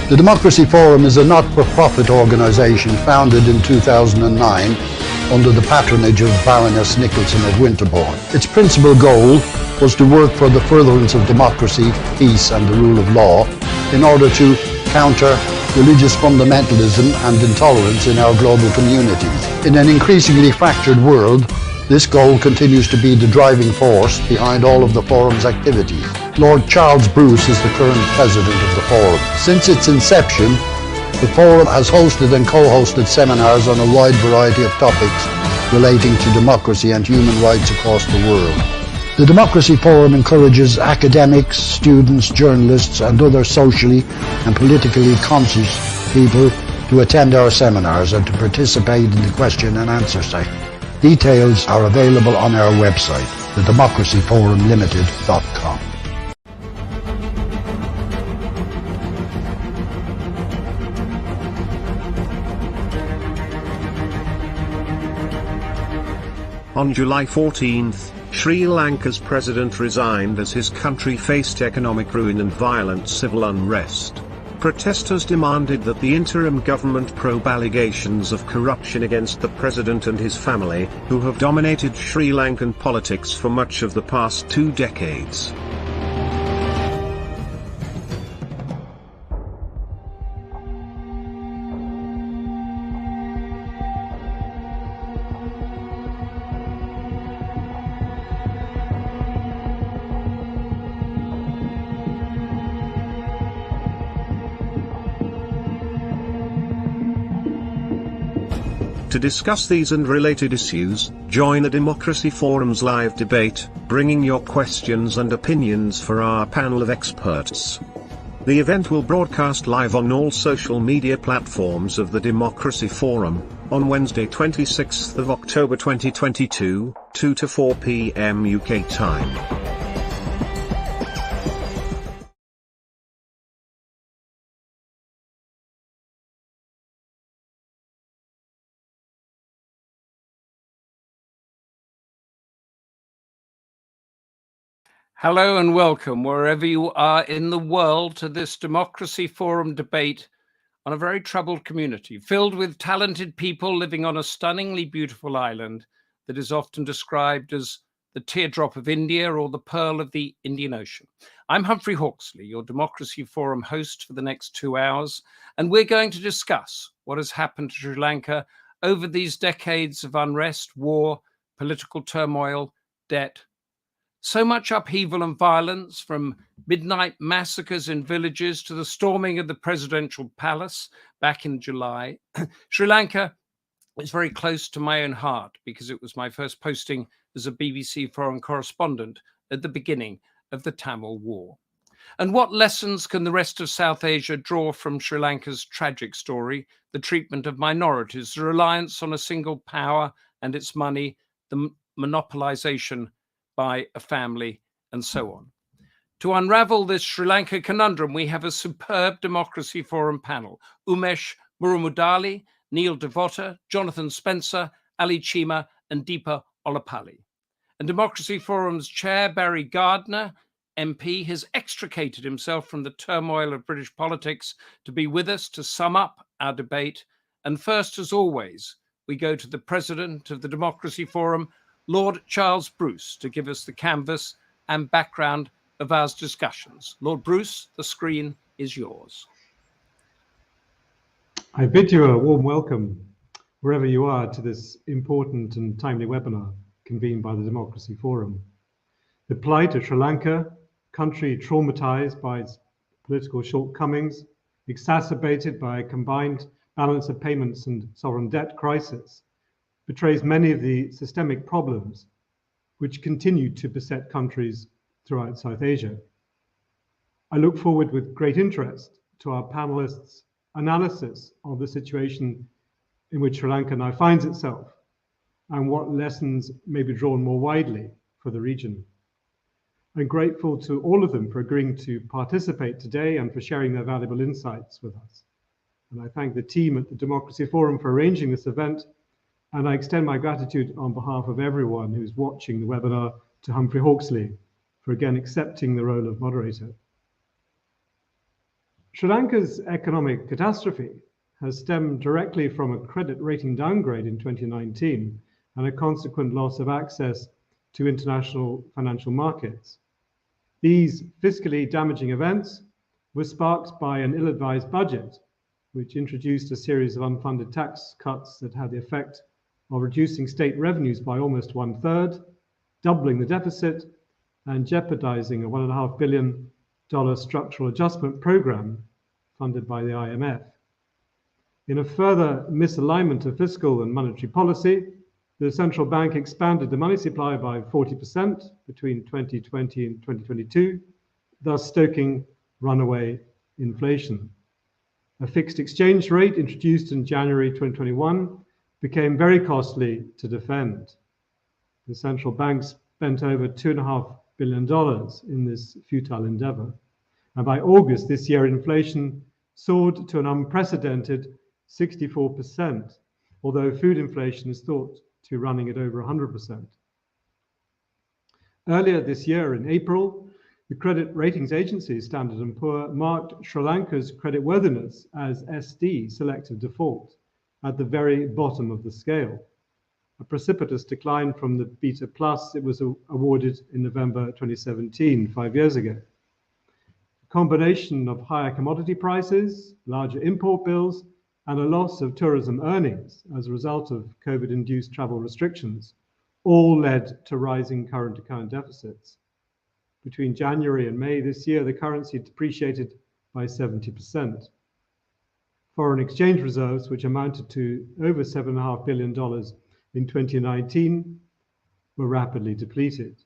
The Democracy Forum is a not-for-profit organisation founded in 2009 under the patronage of Baroness Nicholson of Winterbourne. Its principal goal was to work for the furtherance of democracy, peace and the rule of law in order to counter religious fundamentalism and intolerance in our global communities. In an increasingly fractured world, this goal continues to be the driving force behind all of the Forum's activities. Lord Charles Bruce is the current president of the Forum. Since its inception, the Forum has hosted and co-hosted seminars on a wide variety of topics relating to democracy and human rights across the world. The Democracy Forum encourages academics, students, journalists and other socially and politically conscious people to attend our seminars and to participate in the question and answer session. Details are available on our website, thedemocracyforumlimited.com. On July 14th, Sri Lanka's president resigned as his country faced economic ruin and violent civil unrest. Protesters demanded that the interim government probe allegations of corruption against the president and his family, who have dominated Sri Lankan politics for much of the past 2 decades. To discuss these and related issues, join the Democracy Forum's live debate, bringing your questions and opinions for our panel of experts. The event will broadcast live on all social media platforms of the Democracy Forum, on Wednesday 26th of October 2022, 2 to 4 p.m. UK time. Hello and welcome wherever you are in the world to this Democracy Forum debate on a very troubled community filled with talented people living on a stunningly beautiful island that is often described as the teardrop of India or the pearl of the Indian Ocean. I'm Humphrey Hawksley, your Democracy Forum host for the next 2 hours, and we're going to discuss what has happened to Sri Lanka over these decades of unrest, war, political turmoil, debt. So much upheaval and violence, from midnight massacres in villages to the storming of the presidential palace back in July. Sri Lanka is very close to my own heart because it was my first posting as a BBC foreign correspondent at the beginning of the Tamil War. And what lessons can the rest of South Asia draw from Sri Lanka's tragic story, the treatment of minorities, the reliance on a single power and its money, the monopolization by a family, and so on. To unravel this Sri Lanka conundrum, we have a superb Democracy Forum panel: Umesh, Moramudali, Neil DeVotta, Jonathan Spencer, Ali Cheema, and Deepa Ollapally. And Democracy Forum's chair, Barry Gardner, MP, has extricated himself from the turmoil of British politics to be with us to sum up our debate. And first, as always, we go to the president of the Democracy Forum, Lord Charles Bruce, to give us the canvas and background of our discussions. Lord Bruce, the screen is yours. I bid you a warm welcome, wherever you are, to this important and timely webinar convened by the Democracy Forum. The plight of Sri Lanka, country traumatized by its political shortcomings, exacerbated by a combined balance of payments and sovereign debt crisis, betrays many of the systemic problems which continue to beset countries throughout South Asia. I look forward with great interest to our panelists' analysis of the situation in which Sri Lanka now finds itself and what lessons may be drawn more widely for the region. I'm grateful to all of them for agreeing to participate today and for sharing their valuable insights with us. And I thank the team at the Democracy Forum for arranging this event. And I extend my gratitude on behalf of everyone who's watching the webinar to Humphrey Hawksley for again accepting the role of moderator. Sri Lanka's economic catastrophe has stemmed directly from a credit rating downgrade in 2019 and a consequent loss of access to international financial markets. These fiscally damaging events were sparked by an ill-advised budget, which introduced a series of unfunded tax cuts that had the effect of reducing state revenues by almost 1/3, doubling the deficit, and jeopardizing a $1.5 billion structural adjustment program funded by the IMF. In a further misalignment of fiscal and monetary policy, the central bank expanded the money supply by 40% between 2020 and 2022, thus stoking runaway inflation. A fixed exchange rate introduced in January 2021 became very costly to defend. The central bank spent over $2.5 billion in this futile endeavor. And by August this year, inflation soared to an unprecedented 64%, although food inflation is thought to be running at over 100%. Earlier this year, in April, the credit ratings agency Standard & Poor marked Sri Lanka's creditworthiness as SD, selective default, at the very bottom of the scale, a precipitous decline from the Beta Plus it was awarded in November 2017, 5 years ago. A combination of higher commodity prices, larger import bills, and a loss of tourism earnings as a result of COVID-induced travel restrictions all led to rising current account deficits. Between January and May this year, the currency depreciated by 70%. Foreign exchange reserves, which amounted to over $7.5 billion in 2019, were rapidly depleted.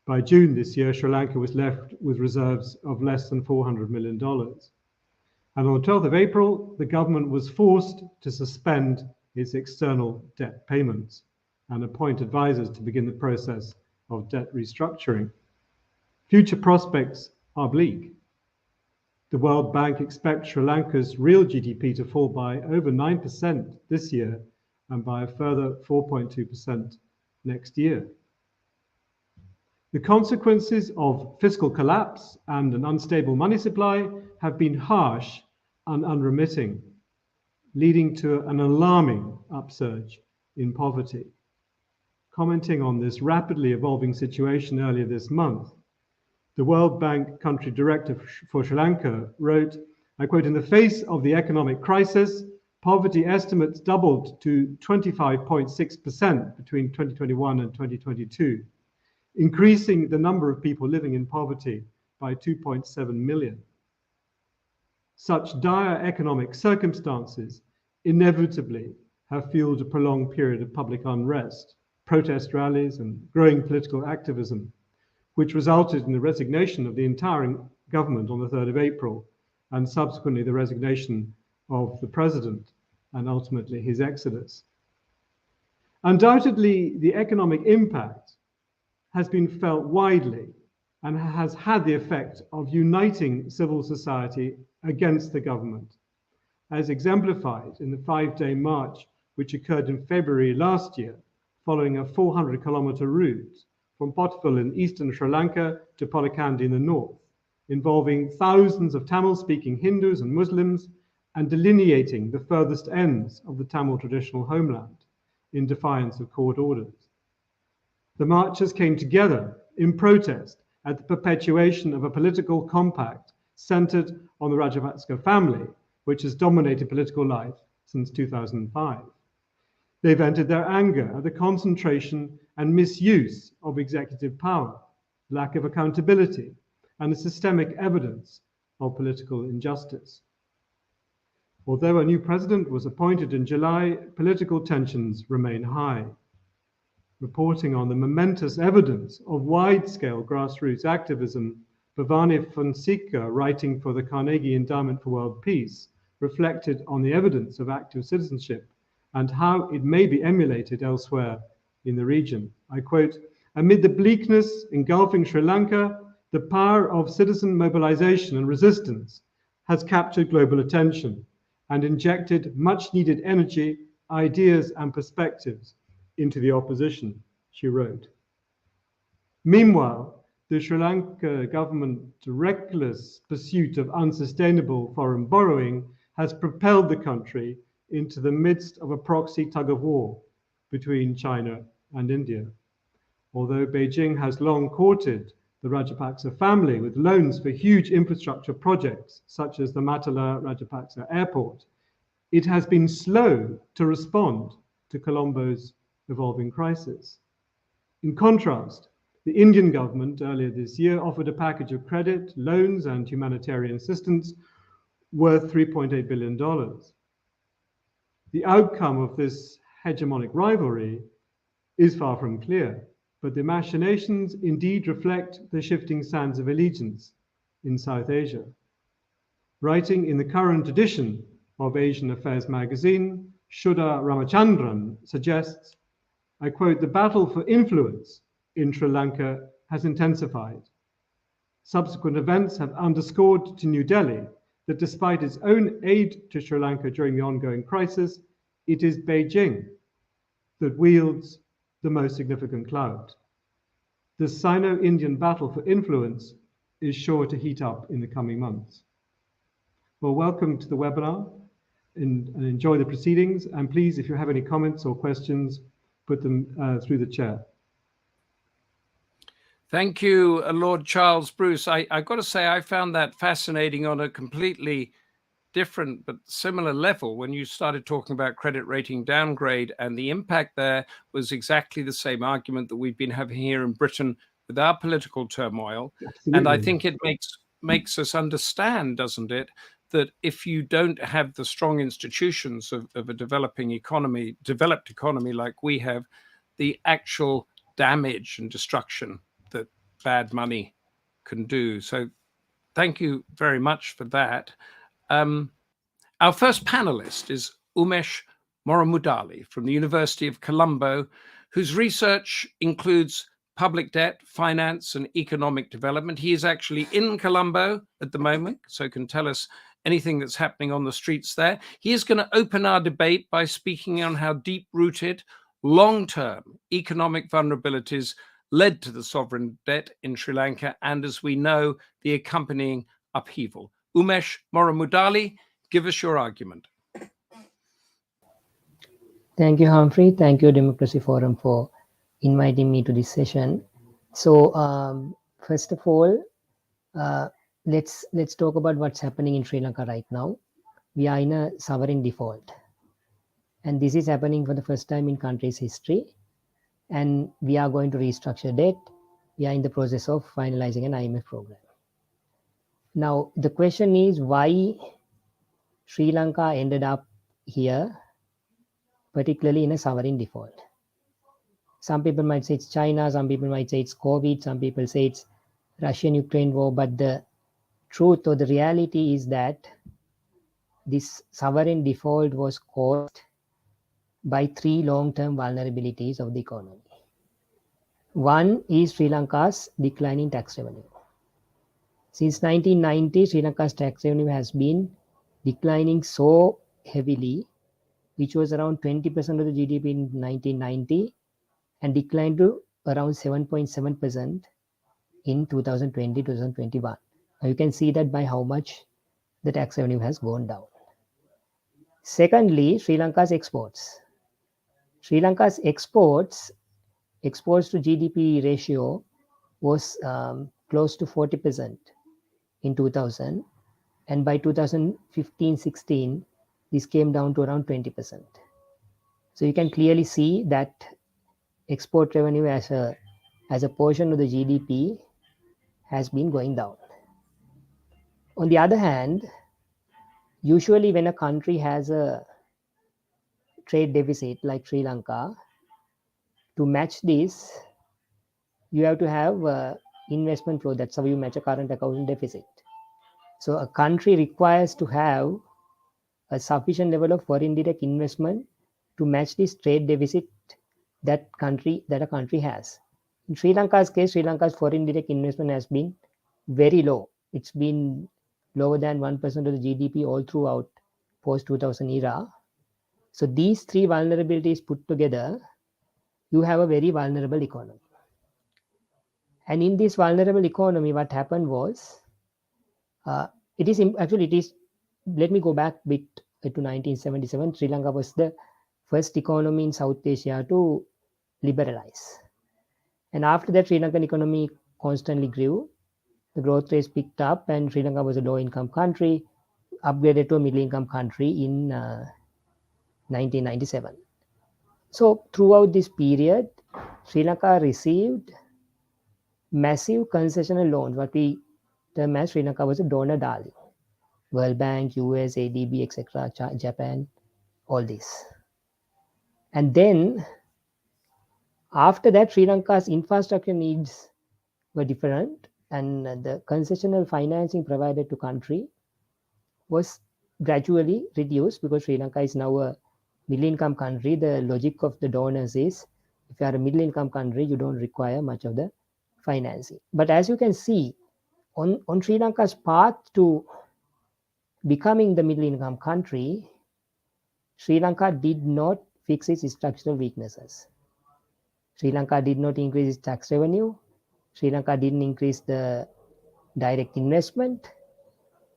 By June this year, Sri Lanka was left with reserves of less than $400 million. And on the 12th of April, the government was forced to suspend its external debt payments and appoint advisors to begin the process of debt restructuring. Future prospects are bleak. The World Bank expects Sri Lanka's real GDP to fall by over 9% this year and by a further 4.2% next year. The consequences of fiscal collapse and an unstable money supply have been harsh and unremitting, leading to an alarming upsurge in poverty. Commenting on this rapidly evolving situation earlier this month, the World Bank country director for Sri Lanka wrote, I quote, "In the face of the economic crisis, poverty estimates doubled to 25.6% between 2021 and 2022, increasing the number of people living in poverty by 2.7 million. Such dire economic circumstances inevitably have fueled a prolonged period of public unrest, protest rallies, and growing political activism, which resulted in the resignation of the entire government on the 3rd of April, and subsequently the resignation of the president, and ultimately his exodus. Undoubtedly, the economic impact has been felt widely and has had the effect of uniting civil society against the government, as exemplified in the 5-day march which occurred in February last year, following a 400-kilometer route from Potpul in eastern Sri Lanka to Polakandi in the north, involving thousands of Tamil-speaking Hindus and Muslims and delineating the furthest ends of the Tamil traditional homeland in defiance of court orders. The marchers came together in protest at the perpetuation of a political compact centered on the Rajapaksa family, which has dominated political life since 2005. They vented their anger at the concentration and misuse of executive power, lack of accountability, and the systemic evidence of political injustice. Although a new president was appointed in July, political tensions remain high. Reporting on the momentous evidence of wide-scale grassroots activism, Bhavani Fonseca, writing for the Carnegie Endowment for World Peace, reflected on the evidence of active citizenship and how it may be emulated elsewhere in the region. I quote, "Amid the bleakness engulfing Sri Lanka, the power of citizen mobilization and resistance has captured global attention and injected much-needed energy, ideas, and perspectives into the opposition," she wrote. Meanwhile, the Sri Lanka government's reckless pursuit of unsustainable foreign borrowing has propelled the country into the midst of a proxy tug of war between China and India. Although Beijing has long courted the Rajapaksa family with loans for huge infrastructure projects, such as the Matala Rajapaksa Airport, it has been slow to respond to Colombo's evolving crisis. In contrast, the Indian government earlier this year offered a package of credit, loans, and humanitarian assistance worth $3.8 billion. The outcome of this hegemonic rivalry is far from clear, but the machinations indeed reflect the shifting sands of allegiance in South Asia. Writing in the current edition of Asian Affairs magazine, Sudha Ramachandran suggests, I quote, "The battle for influence in Sri Lanka has intensified. Subsequent events have underscored to New Delhi that despite its own aid to Sri Lanka during the ongoing crisis, it is Beijing that wields the most significant clout. The Sino-Indian battle for influence is sure to heat up in the coming months." Well, welcome to the webinar and enjoy the proceedings. And please, if you have any comments or questions, put them through the chair. Thank you, Lord Charles Bruce. I've got to say, I found that fascinating on a completely different but similar level when you started talking about credit rating downgrade, and the impact there was exactly the same argument that we've been having here in Britain with our political turmoil. Absolutely. And I think it makes us understand, doesn't it, that if you don't have the strong institutions of a developed economy like we have, the actual damage and destruction that bad money can do. So thank you very much for that. Our first panelist is Umesh Moramudali from the University of Colombo, whose research includes public debt, finance, and economic development. He is actually in Colombo at the moment, so can tell us anything that's happening on the streets there. He is going to open our debate by speaking on how deep-rooted, long-term economic vulnerabilities led to the sovereign debt in Sri Lanka, and as we know, the accompanying upheaval. Umesh Moramudali, give us your argument. Thank you, Humphrey. Thank you, Democracy Forum, for inviting me to this session. So, first of all, let's talk about what's happening in Sri Lanka right now. We are in a sovereign default, and this is happening for the first time in country's history. And we are going to restructure debt. We are in the process of finalizing an IMF program. Now, the question is why Sri Lanka ended up here, particularly in a sovereign default. Some people might say it's China, some people might say it's COVID, some people say it's Russian-Ukraine war, but the truth or the reality is that this sovereign default was caused by three long-term vulnerabilities of the economy. One is Sri Lanka's declining tax revenue. Since 1990, Sri Lanka's tax revenue has been declining so heavily, which was around 20% of the GDP in 1990 and declined to around 7.7% in 2020-2021. Now you can see that by how much the tax revenue has gone down. Secondly, Sri Lanka's exports. Sri Lanka's exports to GDP ratio was close to 40% in 2000, and by 2015-16, this came down to around 20%. So you can clearly see that export revenue as a portion of the GDP has been going down. On the other hand, usually when a country has a trade deficit like Sri Lanka, to match this, you have to have investment flow. That's how you match a current account deficit. So a country requires to have a sufficient level of foreign direct investment to match this trade deficit that a country has. In Sri Lanka's case, Sri Lanka's foreign direct investment has been very low. It's been lower than 1% of the GDP all throughout post-2000 era. So these three vulnerabilities put together, you have a very vulnerable economy. And in this vulnerable economy, what happened was, let me go back a bit to 1977. Sri Lanka was the first economy in South Asia to liberalize. And after that, Sri Lankan economy constantly grew. The growth rates picked up, and Sri Lanka was a low-income country, upgraded to a middle-income country in 1997. So throughout this period, Sri Lanka received massive concessional loans, what we term as Sri Lanka was a donor darling. World Bank, US, ADB, etc., Japan, all this. And then after that, Sri Lanka's infrastructure needs were different, and the concessional financing provided to country was gradually reduced because Sri Lanka is now a middle-income country. The logic of the donors is, if you are a middle-income country, you don't require much of the financing. But as you can see, on Sri Lanka's path to becoming the middle-income country, Sri Lanka did not fix its structural weaknesses. Sri Lanka did not increase its tax revenue. Sri Lanka didn't increase the direct investment,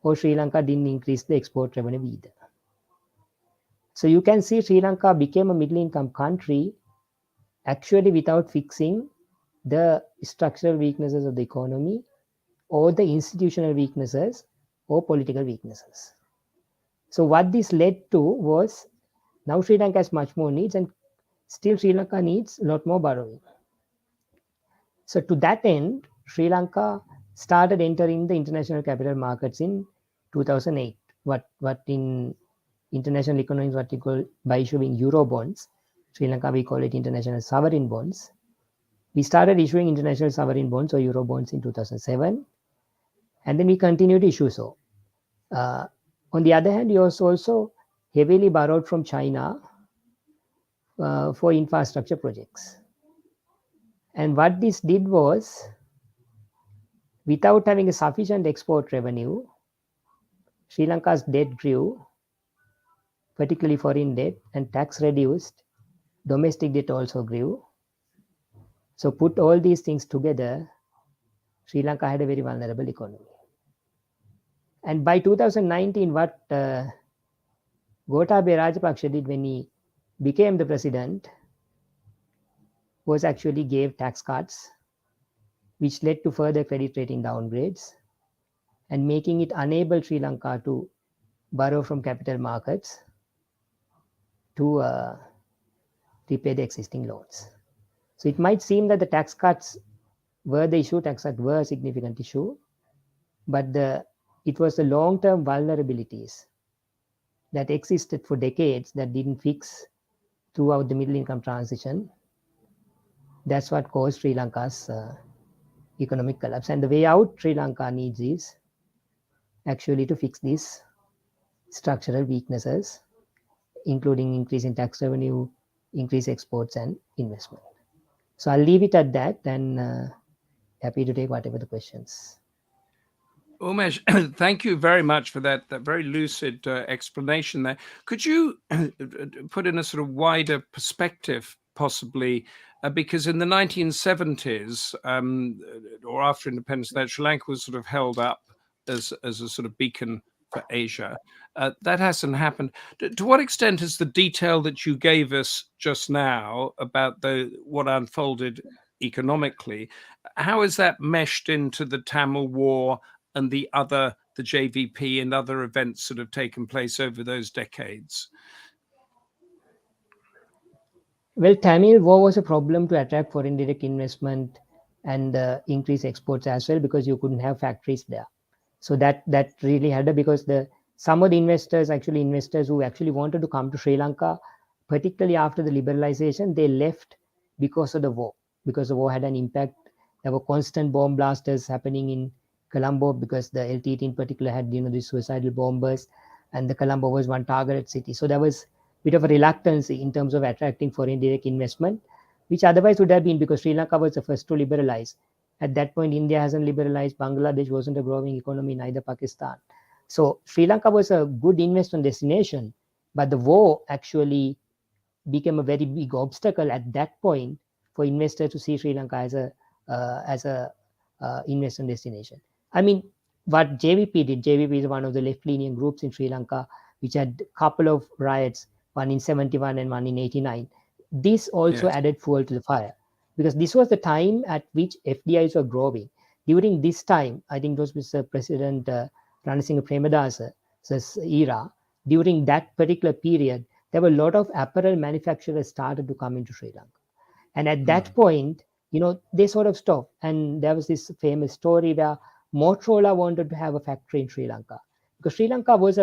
or Sri Lanka didn't increase the export revenue either. So you can see Sri Lanka became a middle-income country actually without fixing the structural weaknesses of the economy or the institutional weaknesses or political weaknesses. So what this led to was, now Sri Lanka has much more needs, and still Sri Lanka needs a lot more borrowing. So to that end, Sri Lanka started entering the international capital markets in 2008. What in international economics, what we call by issuing euro bonds. Sri Lanka, we call it international sovereign bonds. We started issuing international sovereign bonds or euro bonds in 2007, and then we continued to issue so. On the other hand, we also heavily borrowed from China for infrastructure projects. And what this did was, without having a sufficient export revenue, Sri Lanka's debt grew, particularly foreign debt, and tax reduced. Domestic debt also grew. So put all these things together, Sri Lanka had a very vulnerable economy. And by 2019, what Gotabaya Rajapaksa did when he became the president was actually gave tax cuts, which led to further credit rating downgrades and making it unable Sri Lanka to borrow from capital markets to repay the existing loans. So it might seem that the tax cuts were the issue, tax cuts were a significant issue, but it was the long-term vulnerabilities that existed for decades that didn't fix throughout the middle-income transition. That's what caused Sri Lanka's economic collapse. And the way out Sri Lanka needs is actually to fix these structural weaknesses, including increase in tax revenue, increase exports and investment. So I'll leave it at that, and happy to take whatever the questions. Umesh, thank you very much for that very lucid explanation there. Could you put in a sort of wider perspective, possibly, because in the 1970s, or after independence, Sri Lanka was sort of held up as a sort of beacon for Asia. That hasn't happened. To what extent is the detail that you gave us just now about what unfolded economically, how is that meshed into the Tamil War and the JVP and other events that have taken place over those decades? Well, Tamil War was a problem to attract foreign direct investment and increase exports as well, because you couldn't have factories there. So that really had because some of the investors who actually wanted to come to Sri Lanka, particularly after the liberalization, they left because of the war, because the war had an impact. There were constant bomb blasters happening in Colombo because the LTT in particular had these suicidal bombers, and the Colombo was one targeted city. So there was a bit of a reluctance in terms of attracting foreign direct investment, which otherwise would have been, because Sri Lanka was the first to liberalize. At that point, India hasn't liberalized, Bangladesh wasn't a growing economy, neither Pakistan. So Sri Lanka was a good investment destination, but the war actually became a very big obstacle at that point for investors to see Sri Lanka as a as a investment destination. I mean, what JVP did, JVP is one of the left-leaning groups in Sri Lanka, which had a couple of riots, one in 71 and one in 89. This also added fuel to the fire, because this was the time at which FDIs were growing. During this time, I think it was Mr. President Ranasinghe Premadasa's era, during that particular period, there were a lot of apparel manufacturers started to come into Sri Lanka. And at that point, they sort of stopped. And there was this famous story where Motorola wanted to have a factory in Sri Lanka, because Sri Lanka was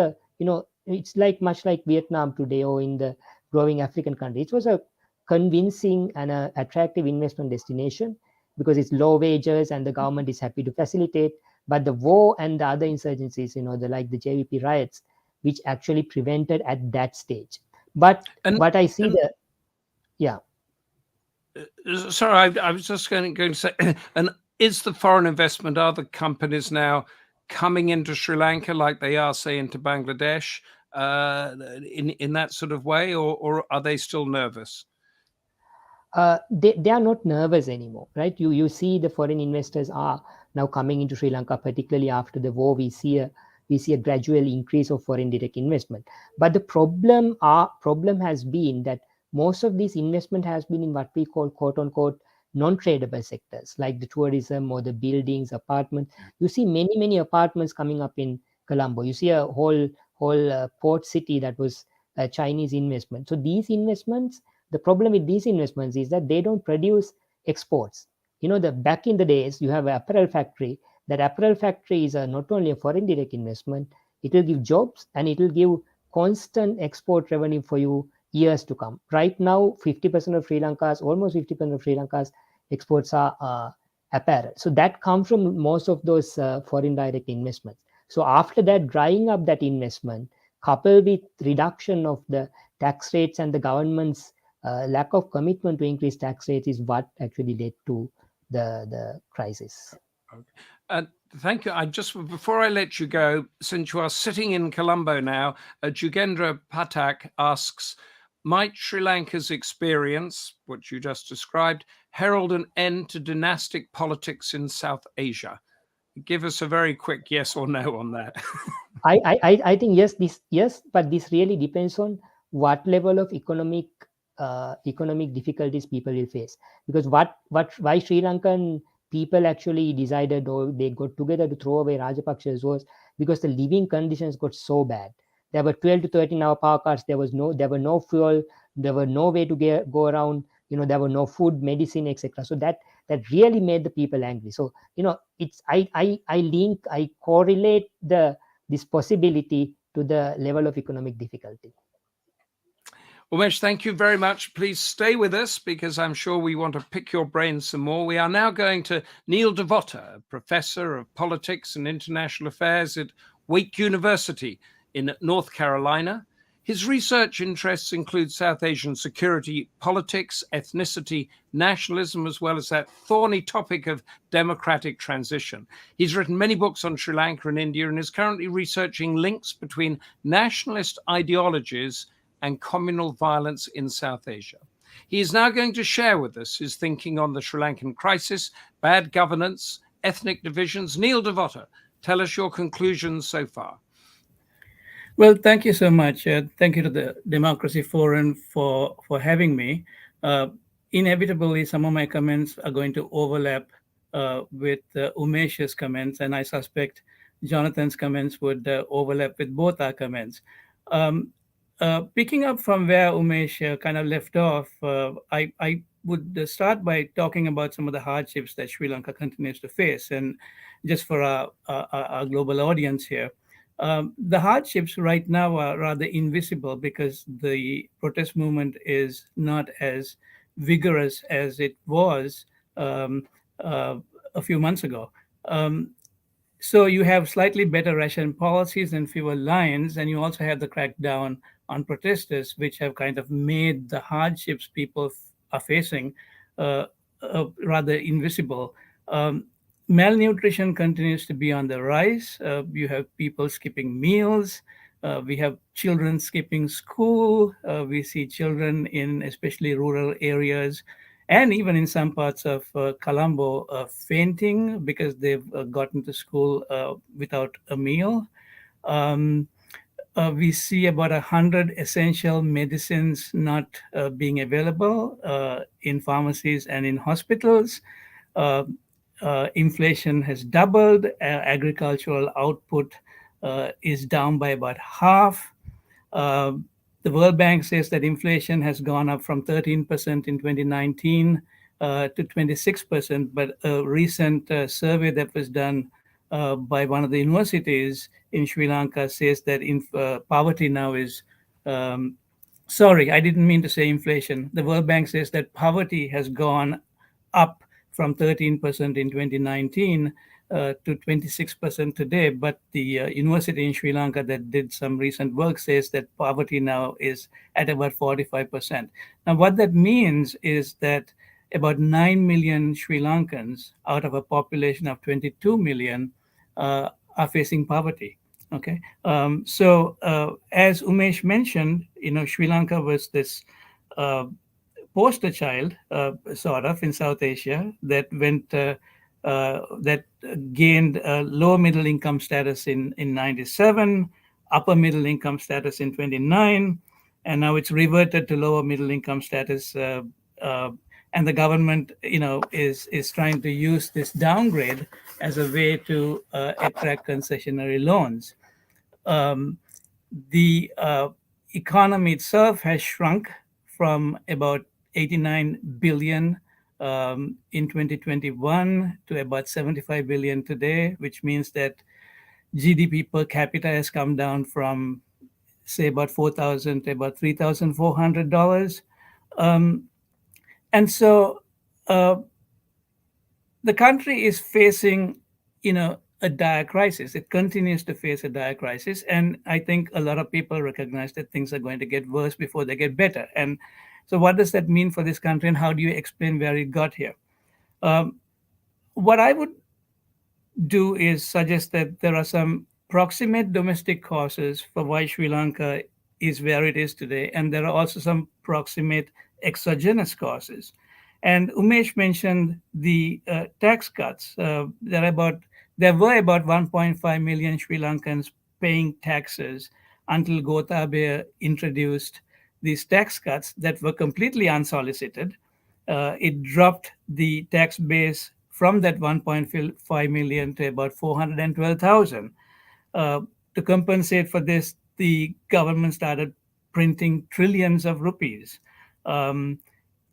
it's like much like Vietnam today or in the growing African country. It was a convincing and an attractive investment destination because it's low wages and the government is happy to facilitate. But the war and the other insurgencies, like the JVP riots, which actually prevented at that stage. But what I see Sorry, I was just going to say, and is the foreign investment, are the companies now coming into Sri Lanka like they are, say, into Bangladesh in that sort of way, or are they still nervous? They are not nervous anymore, right? You see the foreign investors are now coming into Sri Lanka, particularly after the war. We see a gradual increase of foreign direct investment. But the problem has been that most of this investment has been in what we call, quote unquote, non-tradable sectors, like the tourism or the buildings, apartments. You see many apartments coming up in Colombo. You see a whole port city that was a Chinese investment. So these investments, the problem with these investments is that they don't produce exports. Back in the days, you have an apparel factory. That apparel factory is not only a foreign direct investment, it will give jobs and it will give constant export revenue for you years to come. Right now, almost 50% of Sri Lanka's exports are apparel. So that comes from most of those foreign direct investments. So after that, drying up that investment, coupled with reduction of the tax rates and the government's lack of commitment to increase tax rates, is what actually led to the crisis. Thank you. Before I let you go, since you are sitting in Colombo now, Jugendra Patak asks, might Sri Lanka's experience, which you just described, herald an end to dynastic politics in South Asia? Give us a very quick yes or no on that. I think yes, but this really depends on what level of economic difficulties people will face. Because why Sri Lankan people actually decided, or they got together to throw away Rajapaksa's, was because the living conditions got so bad. There were 12 to 13 hour power cuts. There were no fuel. There were no way to go around. There were no food, medicine, etc. So that really made the people angry. So I correlate this possibility to the level of economic difficulty. Umesh, thank you very much. Please stay with us because I'm sure we want to pick your brains some more. We are now going to Neil DeVotta, Professor of Politics and International Affairs at Wake University in North Carolina. His research interests include South Asian security, politics, ethnicity, nationalism, as well as that thorny topic of democratic transition. He's written many books on Sri Lanka and India and is currently researching links between nationalist ideologies and communal violence in South Asia. He is now going to share with us his thinking on the Sri Lankan crisis, bad governance, ethnic divisions. Neil DeVotta, tell us your conclusions so far. Well, thank you so much. Thank you to the Democracy Forum for having me. Inevitably, some of my comments are going to overlap with Umesh's comments, and I suspect Jonathan's comments would overlap with both our comments. Picking up from where Umesh kind of left off, I would start by talking about some of the hardships that Sri Lanka continues to face. And just for our global audience here, the hardships right now are rather invisible because the protest movement is not as vigorous as it was a few months ago. So you have slightly better ration policies and fewer lines, and you also have the crackdown on protesters, which have kind of made the hardships people are facing rather invisible. Malnutrition continues to be on the rise. You have people skipping meals. We have children skipping school. We see children in especially rural areas and even in some parts of Colombo, fainting because they've gotten to school without a meal. We see about 100 essential medicines not being available in pharmacies and in hospitals. Inflation has doubled. Agricultural output is down by about half. The World Bank says that inflation has gone up from 13% in 2019 to 26%. But a recent survey that was done by one of the universities in Sri Lanka says that poverty now is, sorry, I didn't mean to say inflation. The World Bank says that poverty has gone up from 13% in 2019 to 26% today. But the university in Sri Lanka that did some recent work says that poverty now is at about 45%. Now, what that means is that about 9 million Sri Lankans out of a population of 22 million are facing poverty. Okay, so as Umesh mentioned, Sri Lanka was this poster child, sort of, in South Asia that gained lower middle income status in 97, upper middle income status in 29, and now it's reverted to lower middle income status. And the government, is trying to use this downgrade as a way to attract concessionary loans. The economy itself has shrunk from about 89 billion in 2021 to about 75 billion today, which means that GDP per capita has come down from, say, about $4,000 to about $3,400. And so the country is facing, a dire crisis. It continues to face a dire crisis. And I think a lot of people recognize that things are going to get worse before they get better. And so what does that mean for this country, and how do you explain where it got here? What I would do is suggest that there are some proximate domestic causes for why Sri Lanka is where it is today, and there are also some proximate exogenous causes. And Umesh mentioned the tax cuts. There were about 1.5 million Sri Lankans paying taxes until Gotabaya introduced these tax cuts that were completely unsolicited. It dropped the tax base from that 1.5 million to about 412,000. To compensate for this, the government started printing trillions of rupees.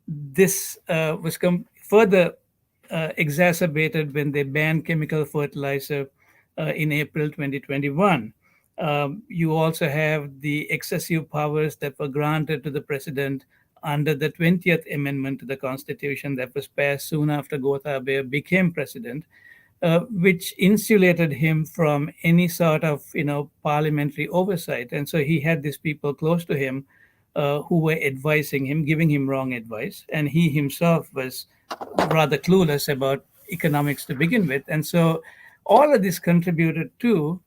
This was further exacerbated when they banned chemical fertilizer in April 2021. You also have the excessive powers that were granted to the president under the 20th Amendment to the Constitution that was passed soon after Gotabaya became president, which insulated him from any sort of parliamentary oversight. And so he had these people close to him who were advising him, giving him wrong advice. And he himself was rather clueless about economics to begin with. And so all of this contributed to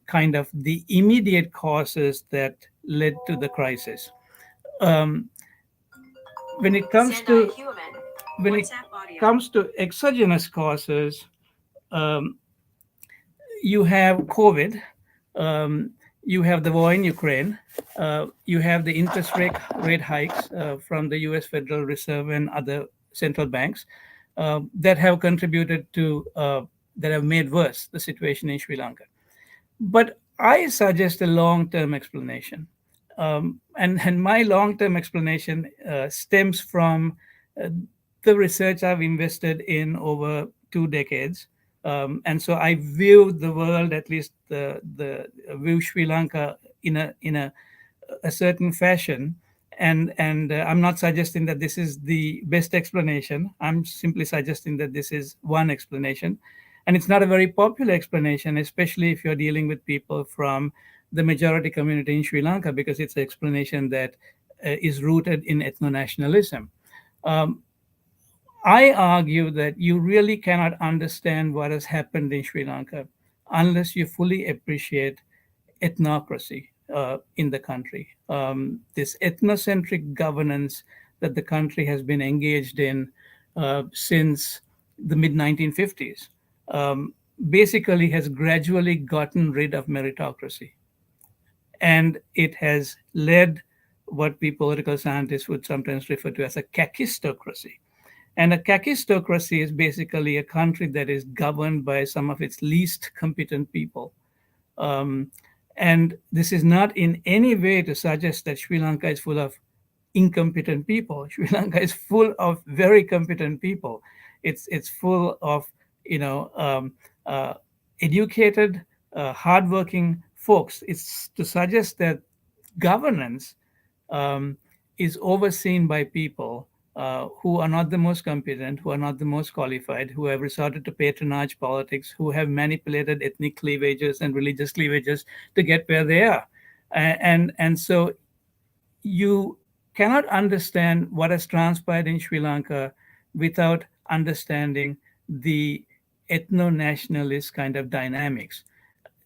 kind of the immediate causes that led to the crisis. When it comes to exogenous causes, you have COVID, you have the war in Ukraine, you have the interest rate hikes from the US Federal Reserve and other central banks that have contributed to, that have made worse the situation in Sri Lanka. But I suggest a long-term explanation. And my long-term explanation stems from the research I've invested in over 2 decades. And so I view the world, at least view Sri Lanka in a certain fashion. And I'm not suggesting that this is the best explanation. I'm simply suggesting that this is one explanation. And it's not a very popular explanation, especially if you're dealing with people from the majority community in Sri Lanka, because it's an explanation that is rooted in ethno-nationalism. I argue that you really cannot understand what has happened in Sri Lanka unless you fully appreciate ethnocracy in the country. This ethnocentric governance that the country has been engaged in since the mid-1950s basically has gradually gotten rid of meritocracy. And it has led what we political scientists would sometimes refer to as a kakistocracy. And a kakistocracy is basically a country that is governed by some of its least competent people. And this is not in any way to suggest that Sri Lanka is full of incompetent people. Sri Lanka is full of very competent people. It's full of educated, hardworking folks. It's to suggest that governance is overseen by people who are not the most competent, who are not the most qualified, who have resorted to patronage politics, who have manipulated ethnic cleavages and religious cleavages to get where they are. And so you cannot understand what has transpired in Sri Lanka without understanding the ethno-nationalist kind of dynamics.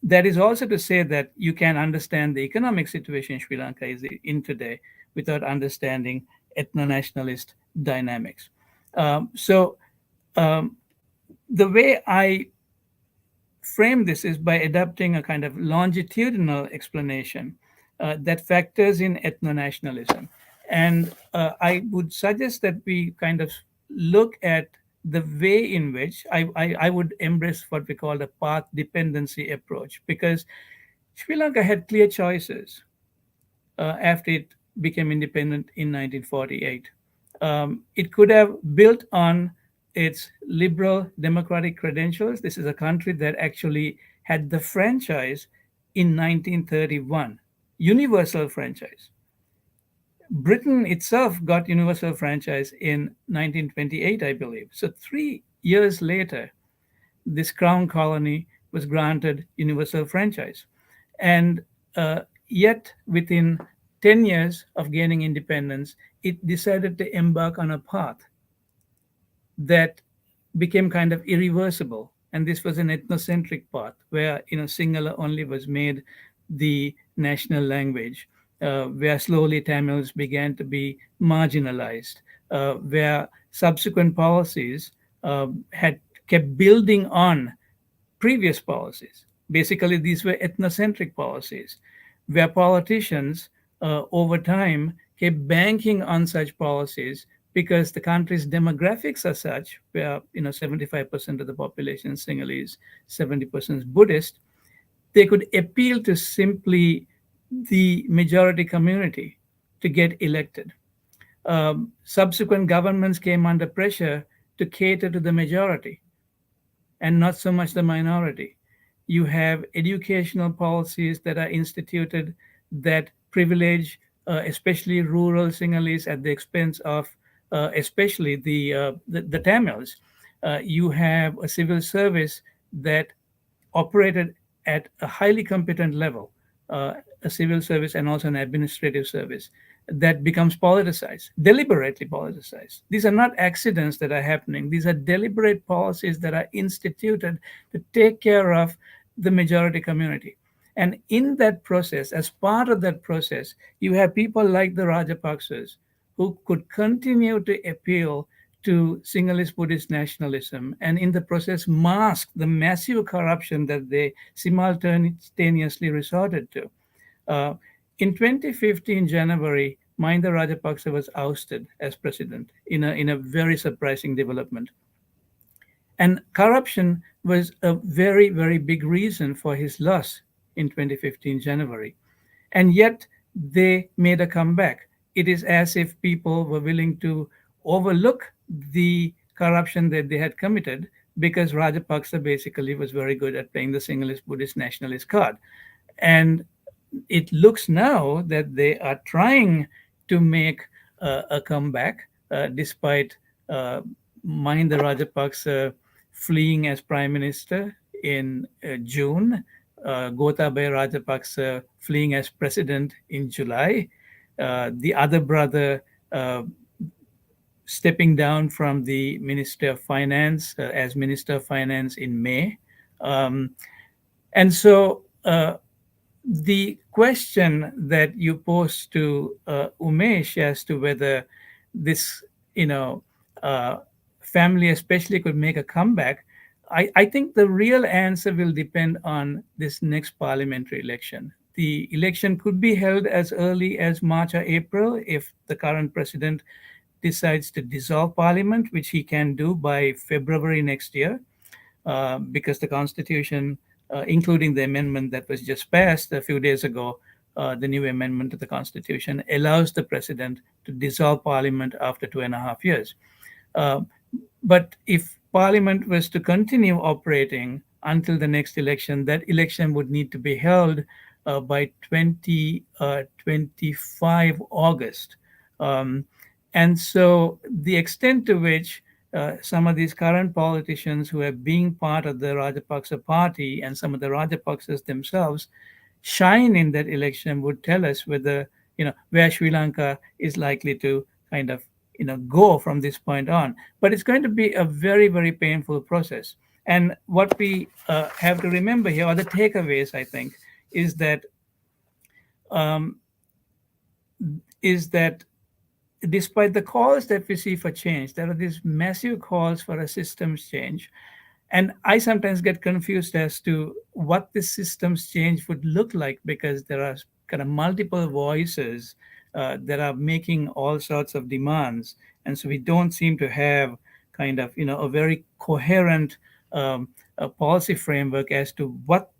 That is also to say that you can understand the economic situation Sri Lanka is in today without understanding ethno-nationalist dynamics. So the way I frame this is by adopting a kind of longitudinal explanation that factors in ethno-nationalism. And I would suggest that we kind of look at the way in which I would embrace what we call the path dependency approach, because Sri Lanka had clear choices after it became independent in 1948. It could have built on its liberal democratic credentials. This is a country that actually had the franchise in 1931, universal franchise. Britain itself got universal franchise in 1928, I believe. So 3 years later, this crown colony was granted universal franchise. And yet within 10 years of gaining independence, it decided to embark on a path that became kind of irreversible. And this was an ethnocentric path where Sinhala only was made the national language, where slowly Tamils began to be marginalized, where subsequent policies had kept building on previous policies. Basically, these were ethnocentric policies, where politicians over time kept banking on such policies because the country's demographics are such, where 75% of the population is Sinhalese, 70% is Buddhist. They could appeal to simply the majority community to get elected. Subsequent governments came under pressure to cater to the majority and not so much the minority. You have educational policies that are instituted that privilege especially rural Sinhalese at the expense of especially the Tamils. You have a civil service that operated at a highly competent level, a civil service and also an administrative service that becomes politicized, deliberately politicized. These are not accidents that are happening. These are deliberate policies that are instituted to take care of the majority community. And in that process, as part of that process, you have people like the Rajapaksas who could continue to appeal to Sinhalese Buddhist nationalism and in the process mask the massive corruption that they simultaneously resorted to. In 2015 January, Mahinda Rajapaksa was ousted as president in a very surprising development. And corruption was a very, very big reason for his loss in 2015 January. And yet they made a comeback. It is as if people were willing to overlook the corruption that they had committed because Rajapaksa basically was very good at playing the Sinhalese Buddhist nationalist card. And it looks now that they are trying to make a comeback despite Mahinda Rajapaksa fleeing as prime minister in June, Gotabaya Rajapaksa fleeing as president in July, the other brother stepping down from the Minister of Finance as Minister of Finance in May. And so the question that you posed to Umesh as to whether this, family especially could make a comeback, I think the real answer will depend on this next parliamentary election. The election could be held as early as March or April if the current president decides to dissolve parliament, which he can do by February next year, because the constitution, including the amendment that was just passed a few days ago, the new amendment to the constitution, allows the president to dissolve parliament after 2.5 years. But if parliament was to continue operating until the next election, that election would need to be held by 2025 August. And so the extent to which some of these current politicians who have been part of the Rajapaksa party and some of the Rajapaksas themselves shine in that election would tell us whether, where Sri Lanka is likely to kind of, go from this point on. But it's going to be a very, very painful process. And what we have to remember here, or the takeaways, I think, is that despite the calls that we see for change, there are these massive calls for a systems change. And I sometimes get confused as to what this systems change would look like, because there are kind of multiple voices that are making all sorts of demands. And so we don't seem to have kind of, a very coherent policy framework as to what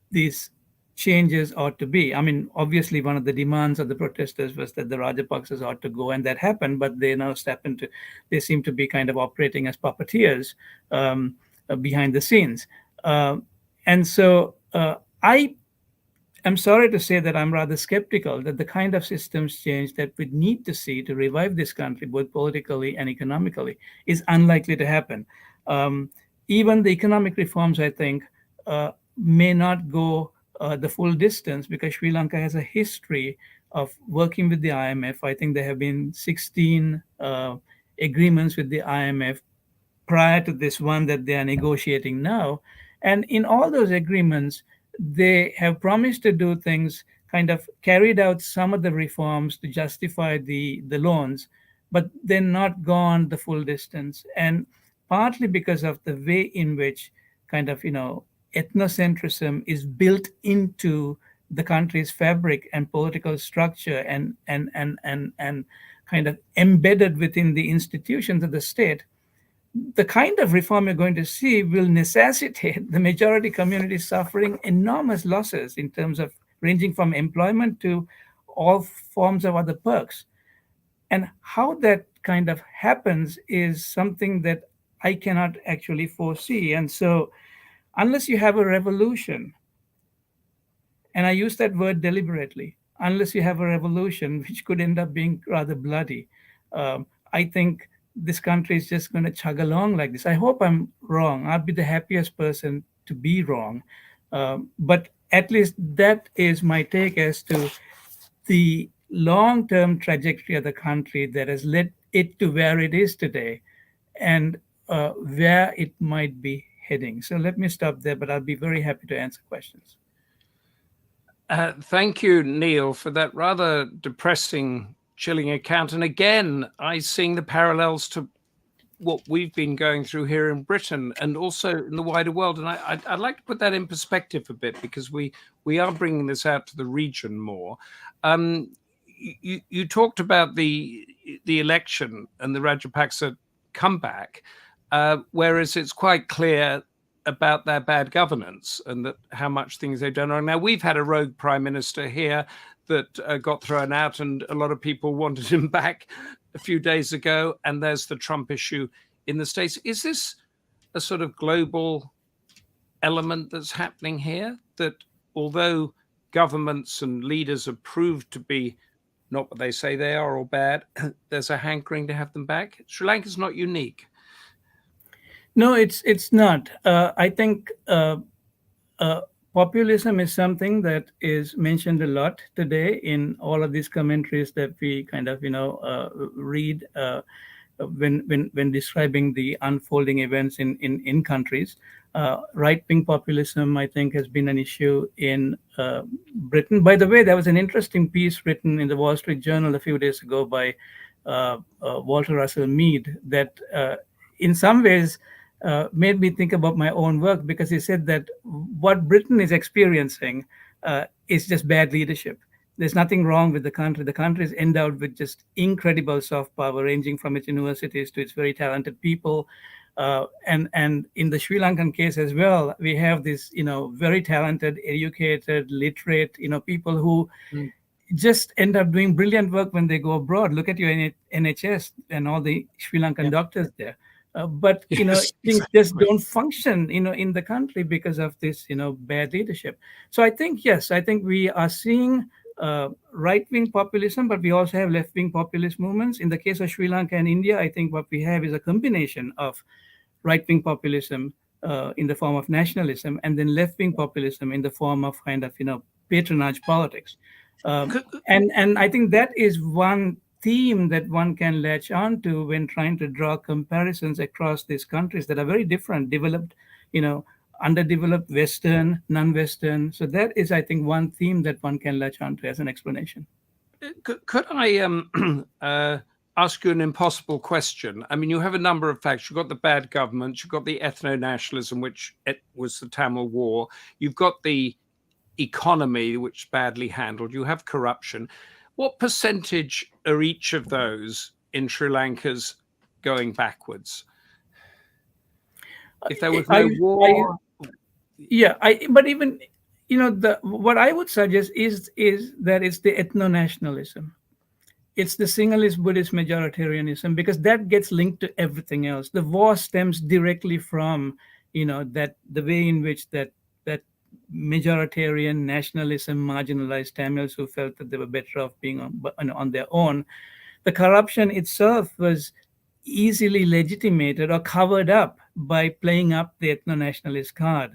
these changes ought to be. I mean, obviously, one of the demands of the protesters was that the Rajapaksas ought to go, and that happened, but they now they seem to be kind of operating as puppeteers behind the scenes. And so I'm sorry to say that I'm rather skeptical that the kind of systems change that we need to see to revive this country, both politically and economically, is unlikely to happen. Even the economic reforms, I think, may not go the full distance, because Sri Lanka has a history of working with the IMF. I think there have been 16 agreements with the IMF prior to this one that they are negotiating now. And in all those agreements, they have promised to do things, kind of carried out some of the reforms to justify the loans, but they're not gone the full distance. And partly because of the way in which kind of, ethnocentrism is built into the country's fabric and political structure and kind of embedded within the institutions of the state, the kind of reform you're going to see will necessitate the majority community suffering enormous losses in terms of ranging from employment to all forms of other perks. And how that kind of happens is something that I cannot actually foresee. And so unless you have a revolution, and I use that word deliberately, unless you have a revolution, which could end up being rather bloody, I think this country is just going to chug along like this. I hope I'm wrong. I'll be the happiest person to be wrong. But at least that is my take as to the long-term trajectory of the country that has led it to where it is today and where it might be heading. So let me stop there, but I'll be very happy to answer questions. Thank you, Neil, for that rather depressing, chilling account. And again, I see the parallels to what we've been going through here in Britain and also in the wider world. And I'd like to put that in perspective a bit, because we are bringing this out to the region more. You talked about the election and the Rajapaksa comeback, whereas it's quite clear about their bad governance and that how much things they've done wrong. Now, we've had a rogue prime minister here that got thrown out, and a lot of people wanted him back a few days ago. And there's the Trump issue in the States. Is this a sort of global element that's happening here, that although governments and leaders are proved to be not what they say they are or bad, there's a hankering to have them back? Sri Lanka's not unique. No, it's not. I think populism is something that is mentioned a lot today in all of these commentaries that we kind of read when describing the unfolding events in countries. Right-wing populism, I think, has been an issue in Britain. By the way, there was an interesting piece written in the Wall Street Journal a few days ago by Walter Russell Mead, that in some ways made me think about my own work, because he said that what Britain is experiencing is just bad leadership. There's nothing wrong with the country. The country is endowed with just incredible soft power, ranging from its universities to its very talented people. And in the Sri Lankan case as well, we have these, very talented, educated, literate, people who just end up doing brilliant work when they go abroad. Look at your NHS and all the Sri Lankan doctors there. But Yes, things exactly. just don't function, in the country because of this, bad leadership. So I think, yes, I think we are seeing right-wing populism, but we also have left-wing populist movements. In the case of Sri Lanka and India, I think what we have is a combination of right-wing populism in the form of nationalism, and then left-wing populism in the form of kind of, patronage politics. And I think that is one theme that one can latch on to when trying to draw comparisons across these countries that are very different, developed, underdeveloped, Western, non-Western. So that is, I think, one theme that one can latch on to as an explanation. Could I ask you an impossible question? I mean, you have a number of facts. You've got the bad government, you've got the ethno-nationalism, which was the Tamil War, you've got the economy, which is badly handled, you have corruption. What percentage are each of those in Sri Lanka's going backwards? If there was no war... But even, what I would suggest is that it's the ethno-nationalism. It's the Sinhalese Buddhist majoritarianism, because that gets linked to everything else. The war stems directly from, that the way in which that majoritarian nationalism marginalized Tamils who felt that they were better off being on their own. The corruption itself was easily legitimated or covered up by playing up the ethno-nationalist card,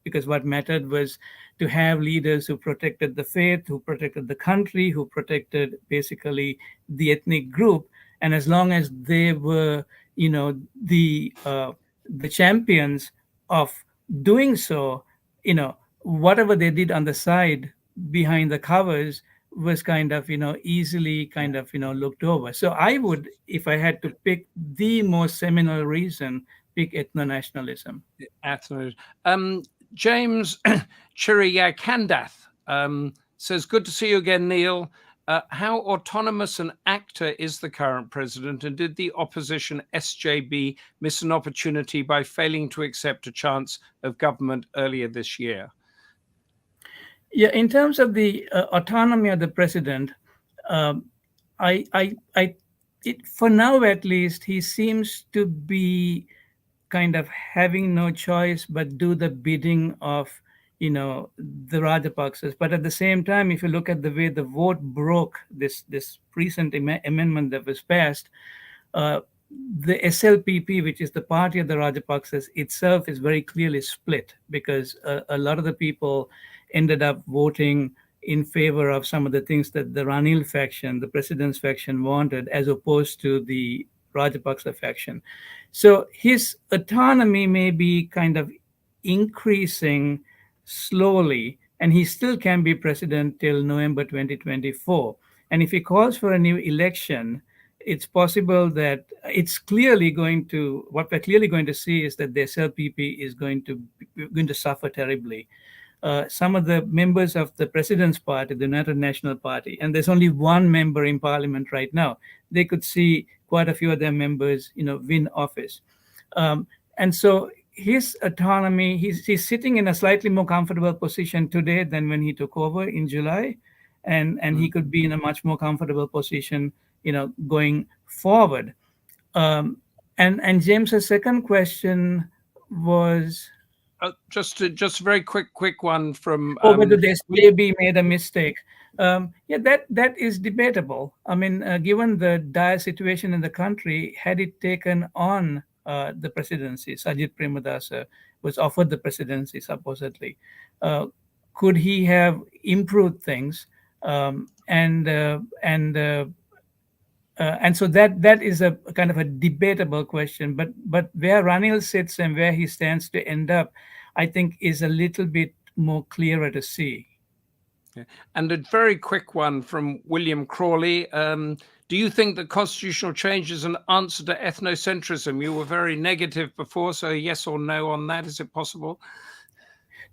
because what mattered was to have leaders who protected the faith, who protected the country, who protected basically the ethnic group. And as long as they were, the champions of doing so, whatever they did on the side behind the covers was kind of, easily kind of, looked over. So I would, if I had to pick the most seminal reason, pick ethno-nationalism. James Chiriyakandath says, good to see you again, Neil. How autonomous an actor is the current president, and did the opposition SJB miss an opportunity by failing to accept a chance of government earlier this year? Yeah, in terms of the autonomy of the president, for now at least, he seems to be kind of having no choice but do the bidding of, the Rajapaksas. But at the same time, if you look at the way the vote broke this recent amendment that was passed, the SLPP, which is the party of the Rajapaksas itself, is very clearly split, because a lot of the people ended up voting in favor of some of the things that the Ranil faction, the president's faction, wanted, as opposed to the Rajapaksa faction. So his autonomy may be kind of increasing slowly, and he still can be president till November 2024. And if he calls for a new election, it's possible that it's clearly going to, what we're clearly going to see is that the SLPP is going to suffer terribly. Some of the members of the president's party, the United National Party, and there's only one member in parliament right now, they could see quite a few of their members, win office. And so his autonomy, he's sitting in a slightly more comfortable position today than when he took over in July. And he could be in a much more comfortable position, going forward. And James's second question was... just a very quick one from... whether the SJB made a mistake. That is debatable. I mean, given the dire situation in the country, had it taken on the presidency, Sajid Premadasa was offered the presidency supposedly. Could he have improved things? And so that is a kind of a debatable question. But where Ranil sits and where he stands to end up, I think is a little bit more clearer to see. And a very quick one from William Crawley. Do you think that constitutional change is an answer to ethnocentrism? You were very negative before, so yes or no on that. Is it possible?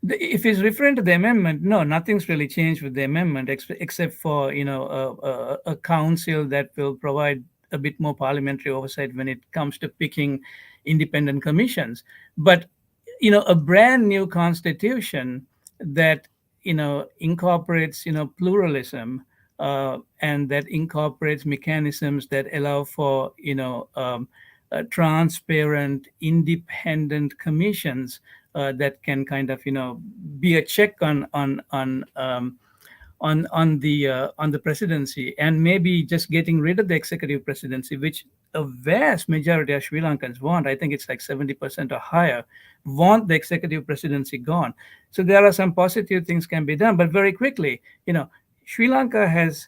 If he's referring to the amendment, no, nothing's really changed with the amendment, except for a council that will provide a bit more parliamentary oversight when it comes to picking independent commissions. But a brand new constitution that incorporates pluralism and that incorporates mechanisms that allow for transparent, independent commissions that can kind of be a check on the presidency, and maybe just getting rid of the executive presidency, which a vast majority of Sri Lankans want. I think it's like 70% or higher want the executive presidency gone. So there are some positive things can be done, but very quickly, Sri Lanka has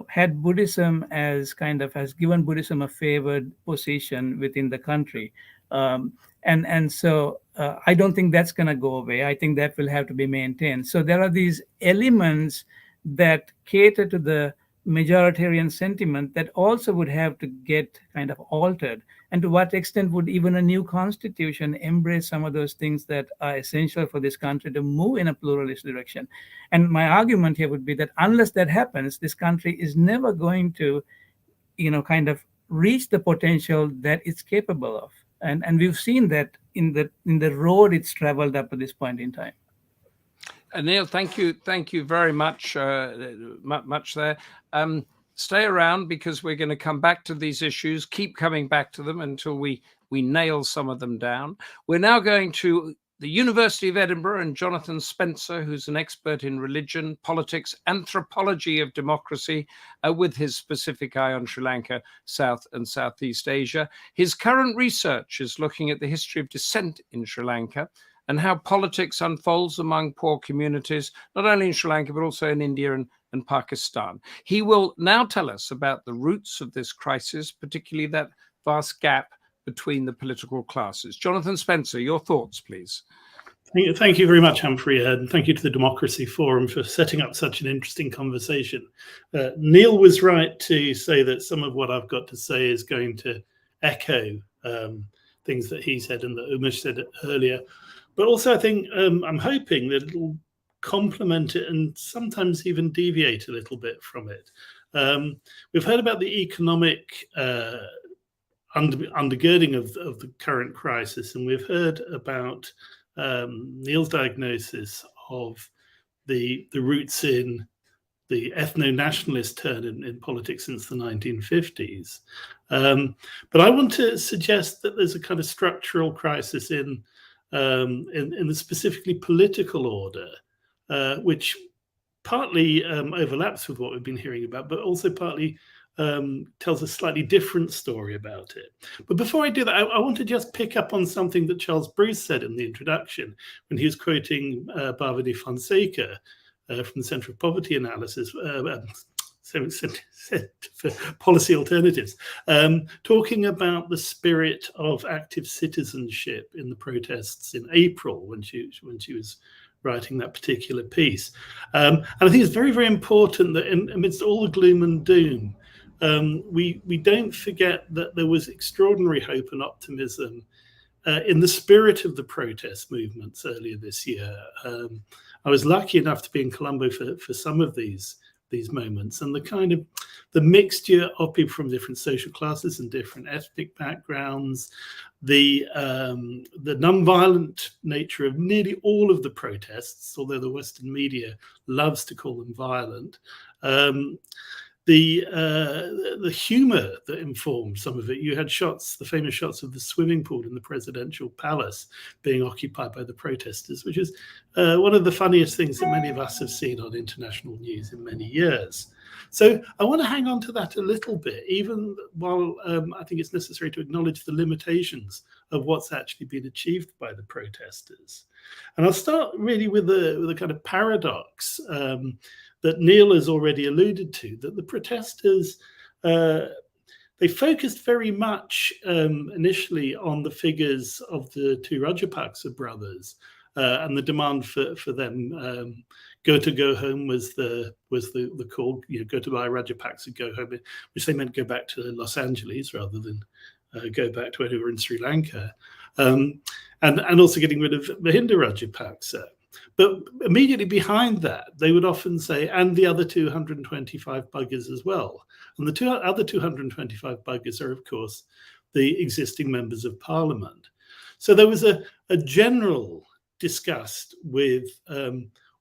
had Buddhism has given Buddhism a favored position within the country. And so I don't think that's going to go away. I think that will have to be maintained. So there are these elements that cater to the majoritarian sentiment that also would have to get kind of altered. And to what extent would even a new constitution embrace some of those things that are essential for this country to move in a pluralist direction? And my argument here would be that unless that happens, this country is never going to, kind of reach the potential that it's capable of. And we've seen that in the road it's traveled up to this point in time. Neil, thank you very much. Much there. Stay around, because we're going to come back to these issues. Keep coming back to them until we nail some of them down. We're now going to the University of Edinburgh and Jonathan Spencer, who's an expert in religion, politics, anthropology of democracy, with his specific eye on Sri Lanka, South and Southeast Asia. His current research is looking at the history of dissent in Sri Lanka and how politics unfolds among poor communities, not only in Sri Lanka, but also in India and Pakistan. He will now tell us about the roots of this crisis, particularly that vast gap between the political classes. Jonathan Spencer, your thoughts, please. Thank you very much, Humphrey, and thank you to the Democracy Forum for setting up such an interesting conversation. Neil was right to say that some of what I've got to say is going to echo things that he said and that Umesh said earlier. But also I think I'm hoping that it'll complement it and sometimes even deviate a little bit from it. We've heard about the economic undergirding of the current crisis, and we've heard about Neil's diagnosis of the roots in the ethno-nationalist turn in politics since the 1950s. But I want to suggest that there's a kind of structural crisis in the specifically political order, which partly overlaps with what we've been hearing about, but also partly tells a slightly different story about it. But before I do that, I want to just pick up on something that Charles Bruce said in the introduction when he was quoting Bhavani Fonseca from the Centre for Poverty Analysis, Centre for Policy Alternatives, talking about the spirit of active citizenship in the protests in April when she was writing that particular piece. And I think it's very, very important that amidst all the gloom and doom, we don't forget that there was extraordinary hope and optimism in the spirit of the protest movements earlier this year. I was lucky enough to be in Colombo for some of these moments, and the mixture of people from different social classes and different ethnic backgrounds, the non-violent nature of nearly all of the protests, although the Western media loves to call them violent, the humor that informed some of it. You had the famous shots of the swimming pool in the presidential palace being occupied by the protesters, which is one of the funniest things that many of us have seen on international news in many years. So I want to hang on to that a little bit, even while I think it's necessary to acknowledge the limitations of what's actually been achieved by the protesters. And I'll start really with a kind of paradox that Neil has already alluded to, that the protesters, they focused very much initially on the figures of the two Rajapaksa brothers and the demand for them Go home was the call. Go to buy Rajapaksa and go home, which they meant go back to Los Angeles rather than go back to anywhere in Sri Lanka, and also getting rid of Mahinda Rajapaksa. But immediately behind that, they would often say, and the other 225 buggers as well. And the other 225 buggers are, of course, the existing members of parliament. So there was a general disgust with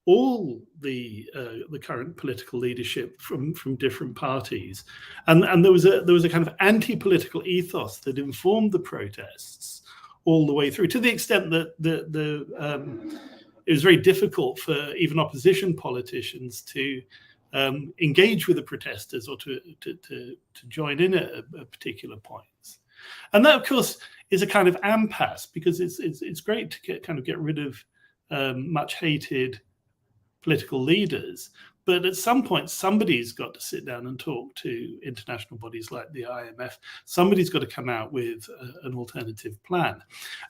all the current political leadership from different parties, and there was a kind of anti-political ethos that informed the protests all the way through, to the extent that it was very difficult for even opposition politicians to engage with the protesters or to join in at particular points. And that, of course, is a kind of impasse, because it's great to get rid of much hated political leaders, but at some point somebody's got to sit down and talk to international bodies like the IMF. Somebody's got to come out with an alternative plan.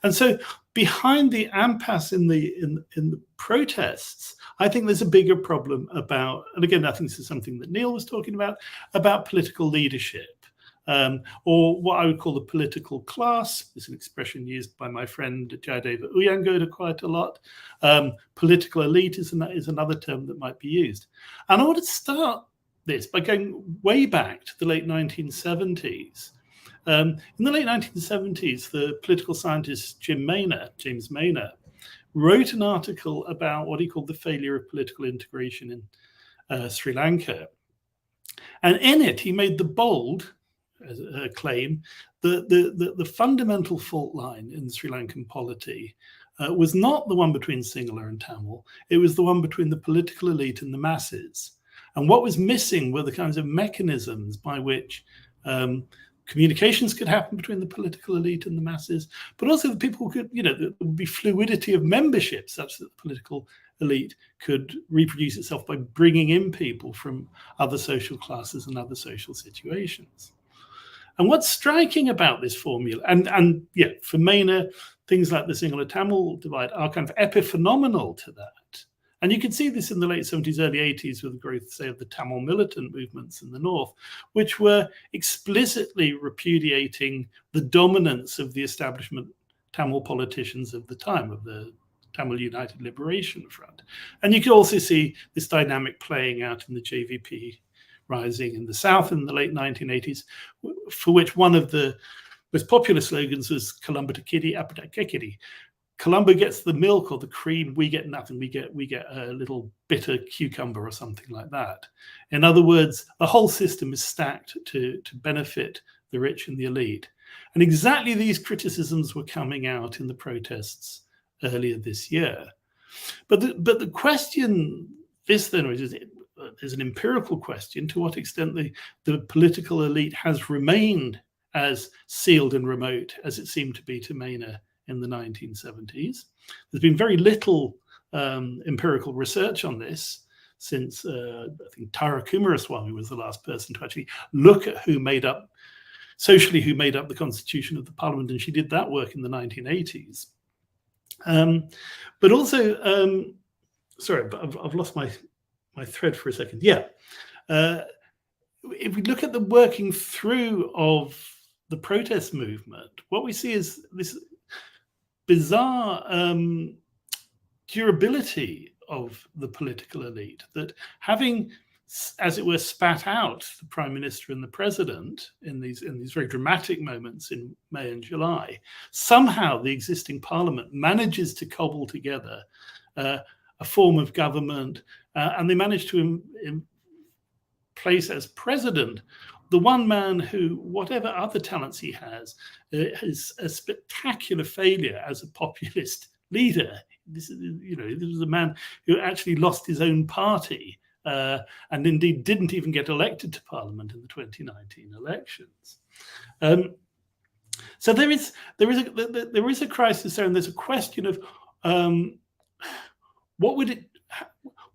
And so behind the impasse in the protests, I think there's a bigger problem about, and again, I think this is something that Neil was talking about political leadership. Or what I would call the political class. It's an expression used by my friend Jayadeva Uyangoda quite a lot. Political elite is another term that might be used. And I want to start this by going way back to the late 1970s. In the late 1970s, the political scientist James Maynard, wrote an article about what he called the failure of political integration in Sri Lanka. And in it, he made the bold claim that the fundamental fault line in Sri Lankan polity was not the one between Sinhala and Tamil, it was the one between the political elite and the masses. And what was missing were the kinds of mechanisms by which communications could happen between the political elite and the masses, but also the people could, there would be fluidity of membership such that the political elite could reproduce itself by bringing in people from other social classes and other social situations. And what's striking about this formula, and for Maynard, things like the Sinhala-Tamil divide are kind of epiphenomenal to that. And you can see this in the late 70s, early 80s with the growth, say, of the Tamil militant movements in the north, which were explicitly repudiating the dominance of the establishment Tamil politicians of the time, of the Tamil United Liberation Front. And you can also see this dynamic playing out in the JVP rising in the south in the late 1980s, for which one of the most popular slogans was Colombo to Kitty, Appetite Kitty. Colombo gets the milk or the cream, we get nothing. We get a little bitter cucumber or something like that. In other words, the whole system is stacked to benefit the rich and the elite. And exactly these criticisms were coming out in the protests earlier this year. But the question is an empirical question: to what extent the political elite has remained as sealed and remote as it seemed to be to Maynard in the 1970s. There's been very little empirical research on this since I think Tara Kumaraswamy was the last person to actually look at who made up the constitution of the parliament, and she did that work in the 1980s. But also, sorry, but I've lost my thread for a second. If we look at the working through of the protest movement, what we see is this bizarre durability of the political elite, that having, as it were, spat out the prime minister and the president in these very dramatic moments in May and July, somehow the existing parliament manages to cobble together a form of government, and they manage to place as president the one man who, whatever other talents he has, is a spectacular failure as a populist leader. This was a man who actually lost his own party, and indeed didn't even get elected to parliament in the 2019 elections. So there is a crisis there, and there's a question of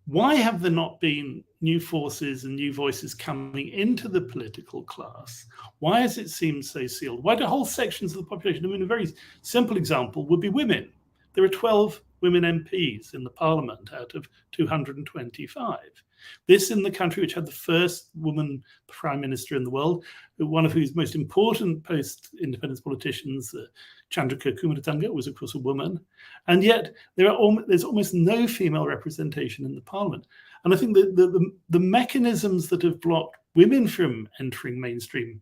why have there not been new forces and new voices coming into the political class? Why has it seemed so sealed? Why do whole sections of the population? I mean, a very simple example would be women. There are 12 women MPs in the parliament out of 225. This in the country which had the first woman prime minister in the world, one of whose most important post-independence politicians, Chandrika Kumaratunga, was of course a woman. And yet there's almost no female representation in the parliament. And I think that the mechanisms that have blocked women from entering mainstream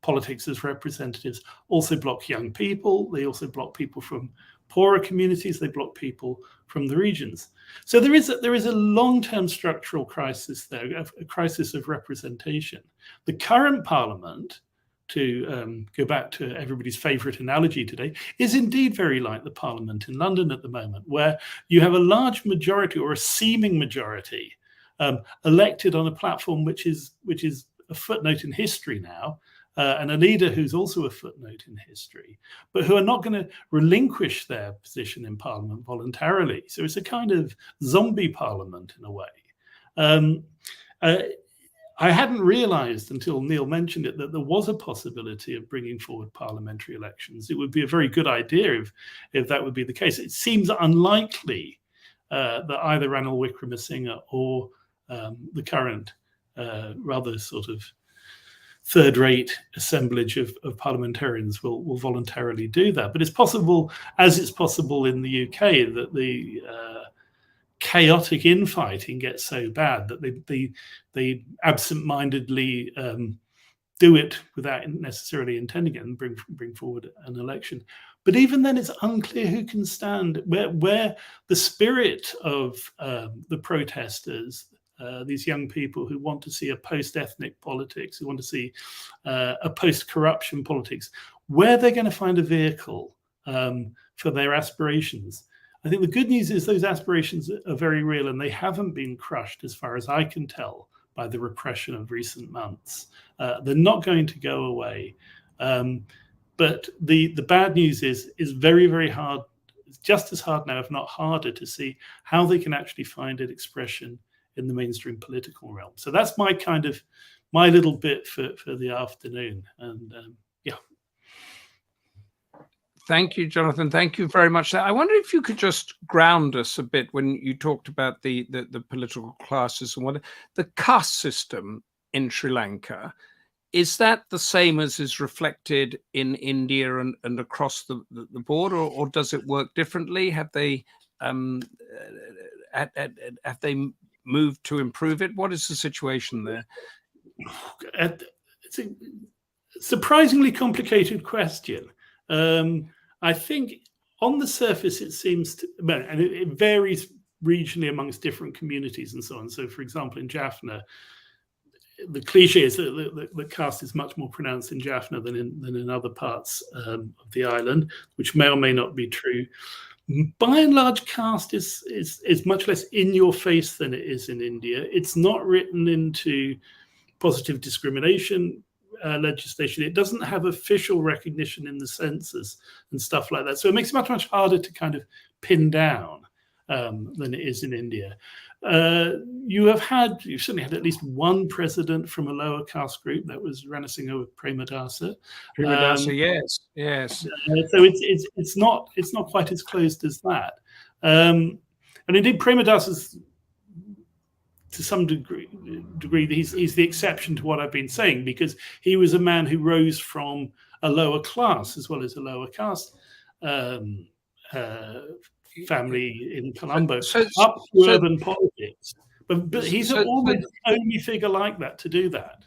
politics as representatives also block young people. They also block people from poorer communities. They block people from the regions. So there is a long-term structural crisis there, a crisis of representation. The current parliament, to go back to everybody's favorite analogy today, is indeed very like the parliament in London at the moment, where you have a large majority or a seeming majority elected on a platform which is a footnote in history now, and a leader who's also a footnote in history, but who are not going to relinquish their position in parliament voluntarily. So it's a kind of zombie parliament in a way. I hadn't realized until Neil mentioned it that there was a possibility of bringing forward parliamentary elections. It would be a very good idea if that would be the case. It seems unlikely that either Ranil Wickremesinghe or the current rather sort of third-rate assemblage of parliamentarians will voluntarily do that. But it's possible, as it's possible in the UK, that the chaotic infighting gets so bad that they absent-mindedly do it without necessarily intending it and bring forward an election. But even then, it's unclear who can stand where the spirit of the protesters, these young people who want to see a post-ethnic politics, who want to see a post-corruption politics, where they're going to find a vehicle for their aspirations. I think the good news is those aspirations are very real, and they haven't been crushed, as far as I can tell, by the repression of recent months. They're not going to go away. But the bad news is very, very hard. It's just as hard now, if not harder, to see how they can actually find an expression in the mainstream political realm. So that's my little bit for the afternoon. And yeah. Thank you, Jonathan. Thank you very much. I wonder if you could just ground us a bit when you talked about the political classes and what the caste system in Sri Lanka. Is that the same as is reflected in India and across the board, or does it work differently? Have they moved to improve it? What is the situation there? It's a surprisingly complicated question. I think on the surface it seems to, and it varies regionally amongst different communities and so on. So, for example, in Jaffna, the cliche is that the caste is much more pronounced in Jaffna than in other parts of the island, which may or may not be true. By and large, caste is much less in your face than it is in India. It's not written into positive discrimination legislation. It doesn't have official recognition in the census and stuff like that. So it makes it much, much harder to kind of pin down than it is in India. You've certainly had at least one president from a lower caste group. That was Ranasinghe Premadasa. Yes. So it's not quite as closed as that. And indeed, Premadasa's, to some degree, he's the exception to what I've been saying, because he was a man who rose from a lower class as well as a lower caste family in Colombo up to urban politics. But he's almost the only figure like that to do that.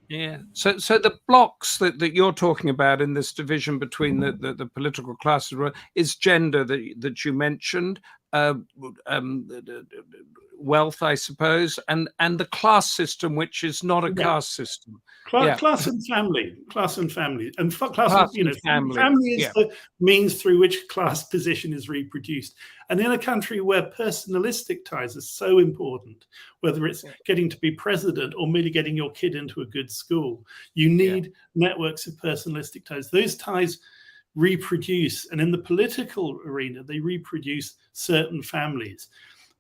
Yeah. So the blocks that you're talking about in this division between the political classes is gender that you mentioned, wealth, I suppose, and the class system, which is not a caste system. Class and family, family is the means through which class position is reproduced. And in a country where personalistic ties are so important, whether it's getting to be president or merely getting your kid into a good school, you need networks of personalistic ties. Those ties reproduce, and in the political arena, they reproduce certain families.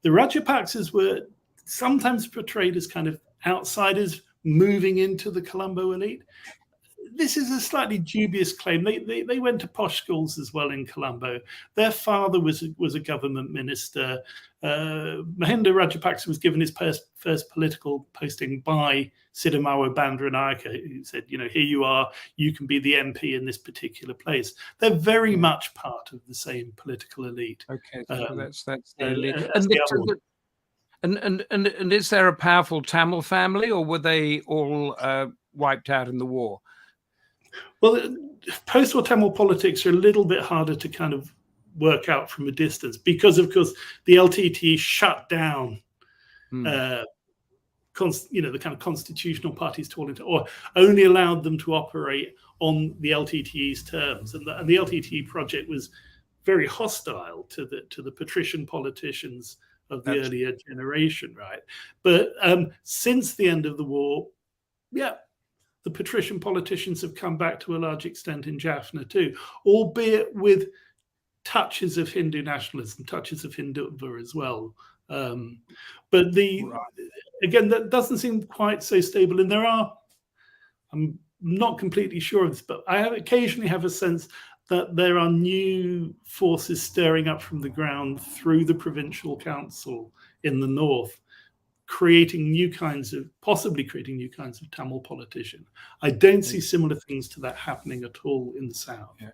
The Rajapaksas were sometimes portrayed as kind of outsiders moving into the Colombo elite. this is a slightly dubious claim. They went to posh schools as well in Colombo. Their father was a government minister. Mahinda Rajapaksa was given his first political posting by Sidamawa Bandaranaike, who said, you know, here you are, you can be the MP in this particular place. They're very much part of the same political elite. Okay, so that's the elite. And is there a powerful Tamil family, or were they all wiped out in the war? Well, post-war Tamil politics are a little bit harder to kind of work out from a distance because, of course, the LTTE shut down, the kind of constitutional parties to all into, or only allowed them to operate on the LTTE's terms, and the LTTE project was very hostile to the patrician politicians of the earlier generation, right? But since the end of the war, the patrician politicians have come back to a large extent in Jaffna too, albeit with touches of Hindu nationalism, touches of Hindutva as well. But again, that doesn't seem quite so stable. And I'm not completely sure of this, but I occasionally have a sense that there are new forces stirring up from the ground through the provincial council in the north, possibly creating new kinds of Tamil politician. I don't see similar things to that happening at all in the south. Yeah.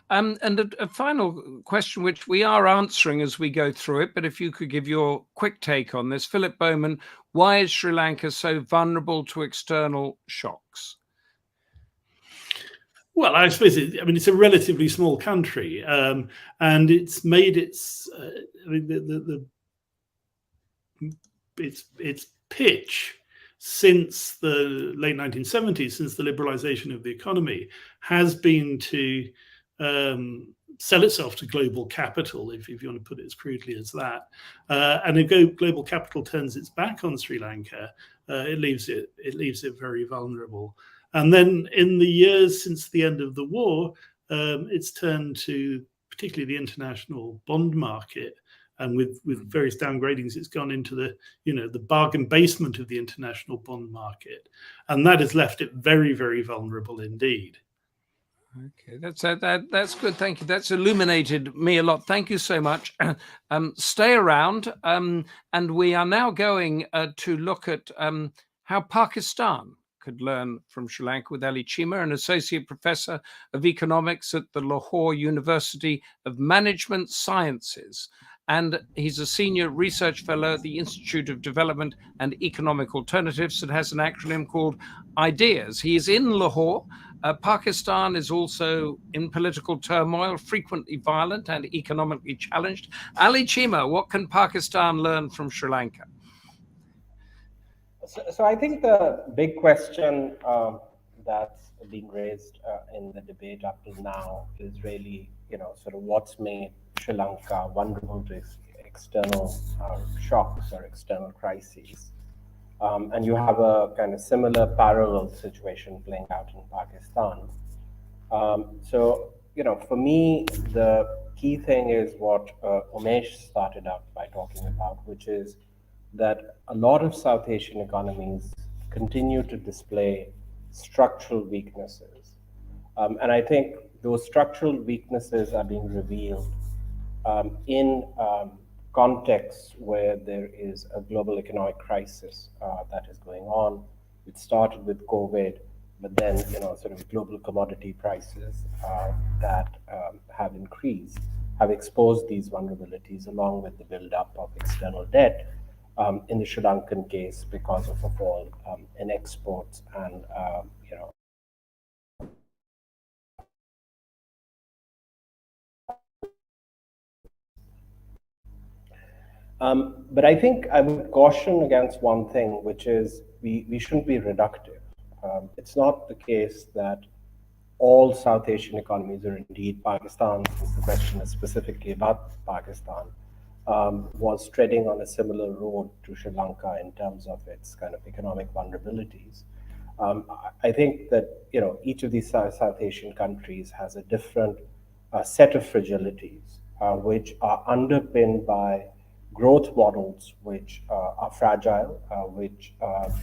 And a final question, which we are answering as we go through it, but if you could give your quick take on this. Philip Bowman, why is Sri Lanka so vulnerable to external shocks? Well, I suppose it's a relatively small country, and it's made its its pitch since the late 1970s, since the liberalization of the economy, has been to sell itself to global capital, if you want to put it as crudely as that. And if global capital turns its back on Sri Lanka, it leaves it very vulnerable. And then in the years since the end of the war, it's turned to particularly the international bond market. And with various downgradings, it's gone into the bargain basement of the international bond market, and that has left it very, very vulnerable indeed. Okay, that's good. Thank you. That's illuminated me a lot. Thank you so much. Stay around, and we are now going to look at how Pakistan could learn from Sri Lanka with Elliott Cheema, an associate professor of economics at the Lahore University of Management Sciences. And he's a senior research fellow at the Institute of Development and Economic Alternatives that has an acronym called IDEAS. He is in Lahore. Pakistan is also in political turmoil, frequently violent and economically challenged. Elliott Cheema, what can Pakistan learn from Sri Lanka? So I think the big question that's being raised in the debate up till now is really, sort of what's made Sri Lanka vulnerable to external shocks or external crises. And you have a kind of similar parallel situation playing out in Pakistan. So, for me, the key thing is what Umesh started out by talking about, which is that a lot of South Asian economies continue to display structural weaknesses. And I think those structural weaknesses are being revealed in contexts where there is a global economic crisis that is going on. It started with COVID, but then sort of global commodity prices that have increased, have exposed these vulnerabilities along with the buildup of external debt in the Sri Lankan case because of a fall in exports and but I think I would caution against one thing, which is we shouldn't be reductive. It's not the case that all South Asian economies, or indeed Pakistan, since the question is specifically about Pakistan, was treading on a similar road to Sri Lanka in terms of its kind of economic vulnerabilities. I think that each of these South Asian countries has a different set of fragilities, which are underpinned by growth models which are fragile, which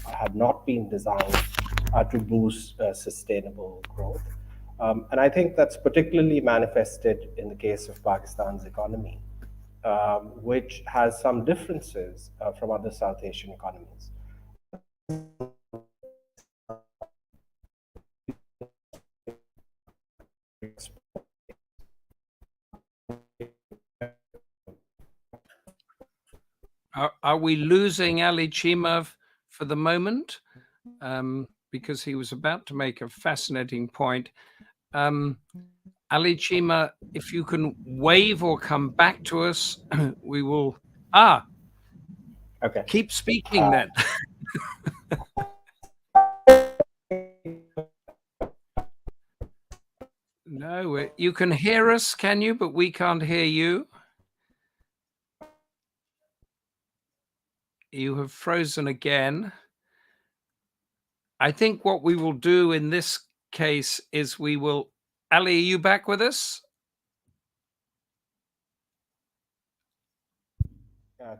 have not been designed to boost sustainable growth. And I think that's particularly manifested in the case of Pakistan's economy, which has some differences from other South Asian economies. Are we losing Ali Cheema for the moment? Because he was about to make a fascinating point. Ali Cheema, if you can wave or come back to us, we will. Okay. Keep speaking then. No, you can hear us, can you? But we can't hear you. You have frozen again. I think what we will do in this case is we will. Ali, are you back with us?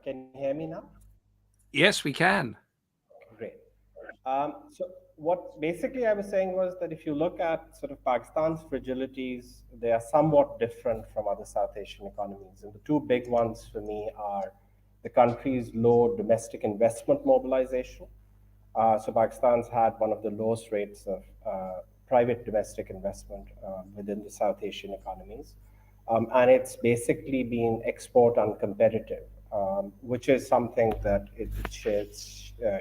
Can you hear me now? Yes, we can. Great. So what basically I was saying was that if you look at sort of Pakistan's fragilities, they are somewhat different from other South Asian economies. And the two big ones for me are the country's low domestic investment mobilization. So Pakistan's had one of the lowest rates of private domestic investment within the South Asian economies. And it's basically been export uncompetitive, which is something that it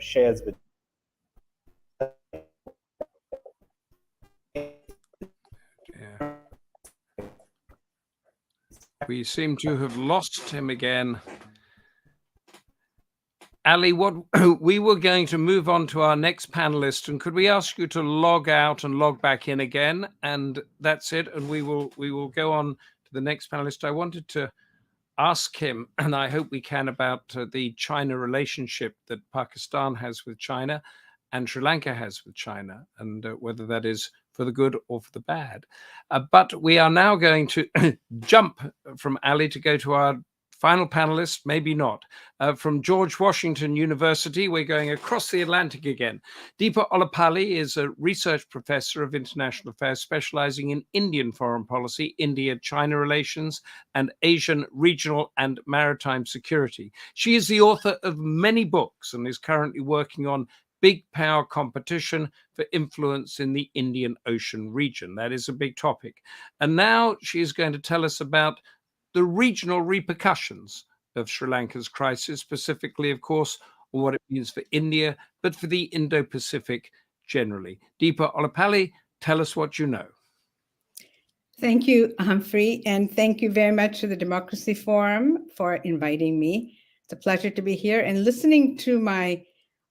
shares with. Yeah. We seem to have lost him again. Ali, we were going to move on to our next panelist, and could we ask you to log out and log back in again? And that's it. And we will go on to the next panelist. I wanted to ask him, and I hope we can, about the China relationship that Pakistan has with China and Sri Lanka has with China, and whether that is for the good or for the bad. But we are now going to jump from Ali to go to our final panelist, maybe not. From George Washington University, we're going across the Atlantic again. Deepa Ollapally is a research professor of international affairs specializing in Indian foreign policy, India-China relations, and Asian regional and maritime security. She is the author of many books and is currently working on big power competition for influence in the Indian Ocean region. That is a big topic. And now she is going to tell us about the regional repercussions of Sri Lanka's crisis, specifically, of course, what it means for India, but for the Indo-Pacific generally. Deepa Ollapally, tell us what you know. Thank you, Humphrey, and thank you very much to the Democracy Forum for inviting me. It's a pleasure to be here and listening to my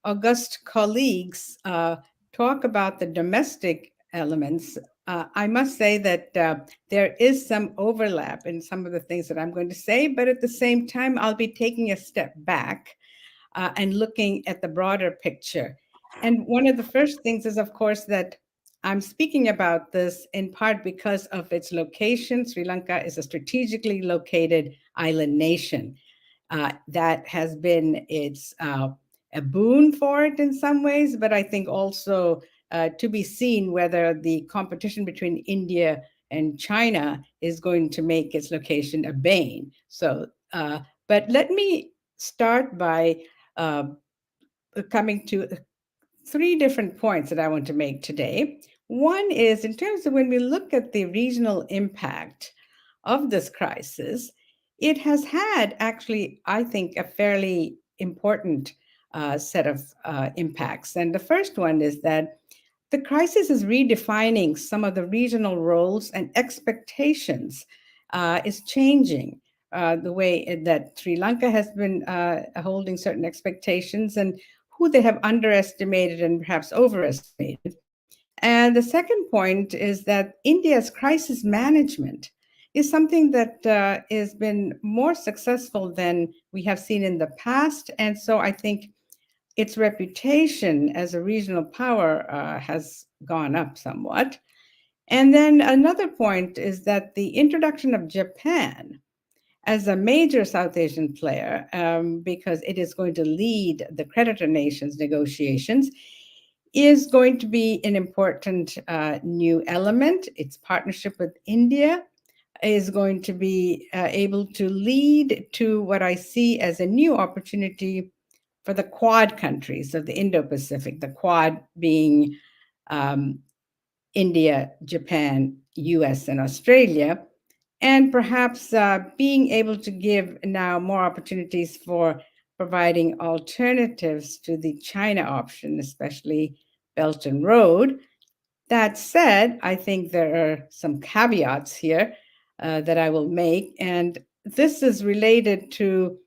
august colleagues talk about the domestic elements. I must say that there is some overlap in some of the things that I'm going to say, but at the same time, I'll be taking a step back and looking at the broader picture. And one of the first things is, of course, that I'm speaking about this in part because of its location. Sri Lanka is a strategically located island nation. That has been a boon for it in some ways, but I think also to be seen whether the competition between India and China is going to make its location a bane. So, but let me start by coming to three different points that I want to make today. One is in terms of when we look at the regional impact of this crisis, it has had actually, I think, a fairly important set of impacts. And the first one is that the crisis is redefining some of the regional roles and expectations is changing the way that Sri Lanka has been holding certain expectations and who they have underestimated and perhaps overestimated. And the second point is that India's crisis management is something that has been more successful than we have seen in the past. And so I think its reputation as a regional power has gone up somewhat. And then another point is that the introduction of Japan as a major South Asian player, because it is going to lead the creditor nations negotiations, is going to be an important new element. Its partnership with India is going to be able to lead to what I see as a new opportunity for the Quad countries of the Indo-Pacific, the Quad being India, Japan, US, and Australia, and perhaps being able to give now more opportunities for providing alternatives to the China option, especially Belt and Road. That said, I think there are some caveats here that I will make, and this is related to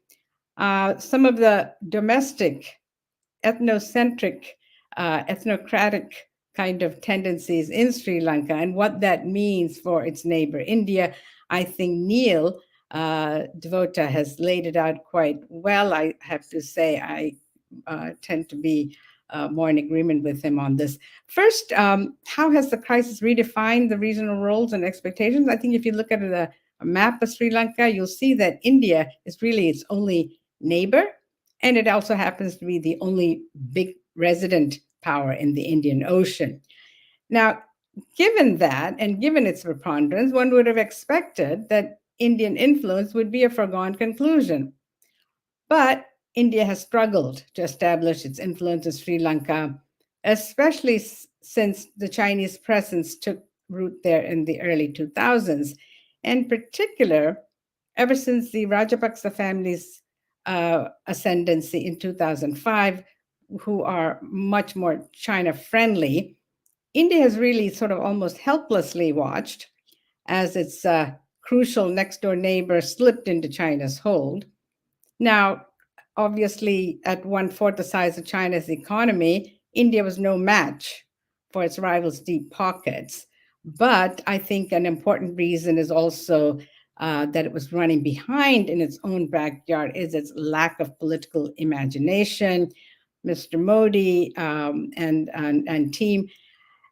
some of the domestic, ethnocentric, ethnocratic kind of tendencies in Sri Lanka and what that means for its neighbor India. I think Neil DeVotta has laid it out quite well. I have to say I tend to be more in agreement with him on this. First, how has the crisis redefined the regional roles and expectations? I think if you look at a map of Sri Lanka, you'll see that India is really its only neighbor, and it also happens to be the only big resident power in the Indian Ocean. Now, given that, and given its preponderance, one would have expected that Indian influence would be a foregone conclusion. But India has struggled to establish its influence in Sri Lanka, especially since the Chinese presence took root there in the early 2000s. In particular, ever since the Rajapaksa family's ascendancy in 2005, who are much more China-friendly, India has really sort of almost helplessly watched as its crucial next-door neighbor slipped into China's hold. Now, obviously, at 1/4 the size of China's economy, India was no match for its rivals' deep pockets. But I think an important reason is also that it was running behind in its own backyard is its lack of political imagination. Mr. Modi and team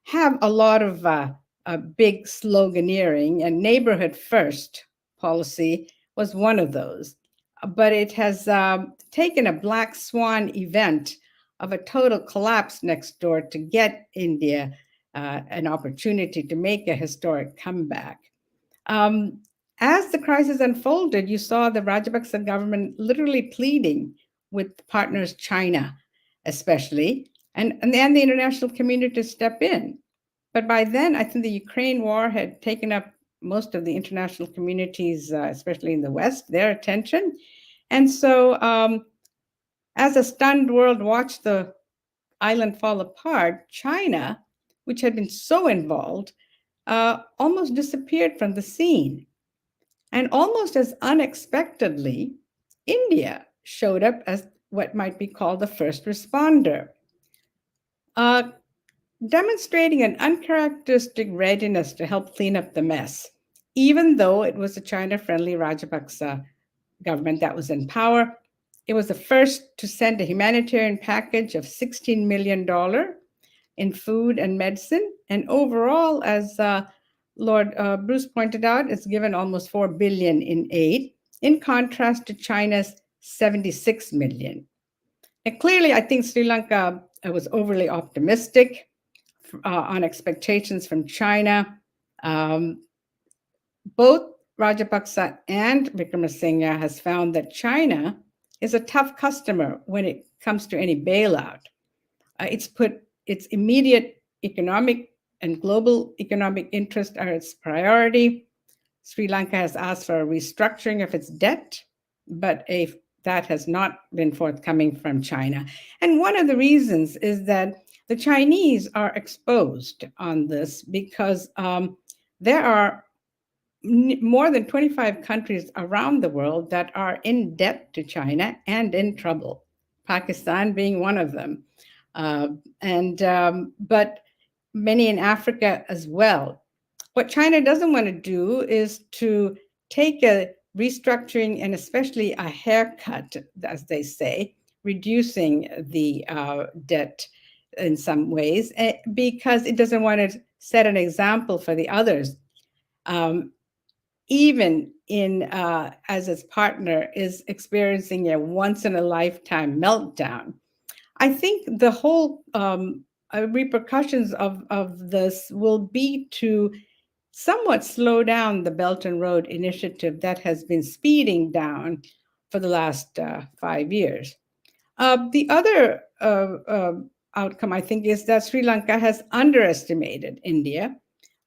have a lot of big sloganeering, and neighborhood first policy was one of those. But it has taken a black swan event of a total collapse next door to get India an opportunity to make a historic comeback. As the crisis unfolded, you saw the Rajapaksa government literally pleading with partners, China especially, and the international community to step in. But by then, I think the Ukraine war had taken up most of the international communities, especially in the West, their attention. And so as a stunned world watched the island fall apart, China, which had been so involved, almost disappeared from the scene. And almost as unexpectedly, India showed up as what might be called the first responder, demonstrating an uncharacteristic readiness to help clean up the mess, even though it was a China-friendly Rajapaksa government that was in power. It was the first to send a humanitarian package of $16 million in food and medicine. And overall, as Lord Bruce pointed out, it's given almost $4 billion in aid, in contrast to China's $76 million. And clearly, I think Sri Lanka was overly optimistic on expectations from China. Both Rajapaksa and Wickremesinghe has found that China is a tough customer when it comes to any bailout. It's put its immediate economic and global economic interest are its priority. Sri Lanka has asked for a restructuring of its debt, but that has not been forthcoming from China. And one of the reasons is that the Chinese are exposed on this because there are more than 25 countries around the world that are in debt to China and in trouble, Pakistan being one of them. But many in Africa as well. What China doesn't want to do is to take a restructuring and especially a haircut, as they say, reducing the debt in some ways, because it doesn't want to set an example for the others. Even in as its partner is experiencing a once-in-a-lifetime meltdown. I think the whole repercussions of this will be to somewhat slow down the Belt and Road Initiative that has been speeding down for the last 5 years. The other outcome, I think, is that Sri Lanka has underestimated India.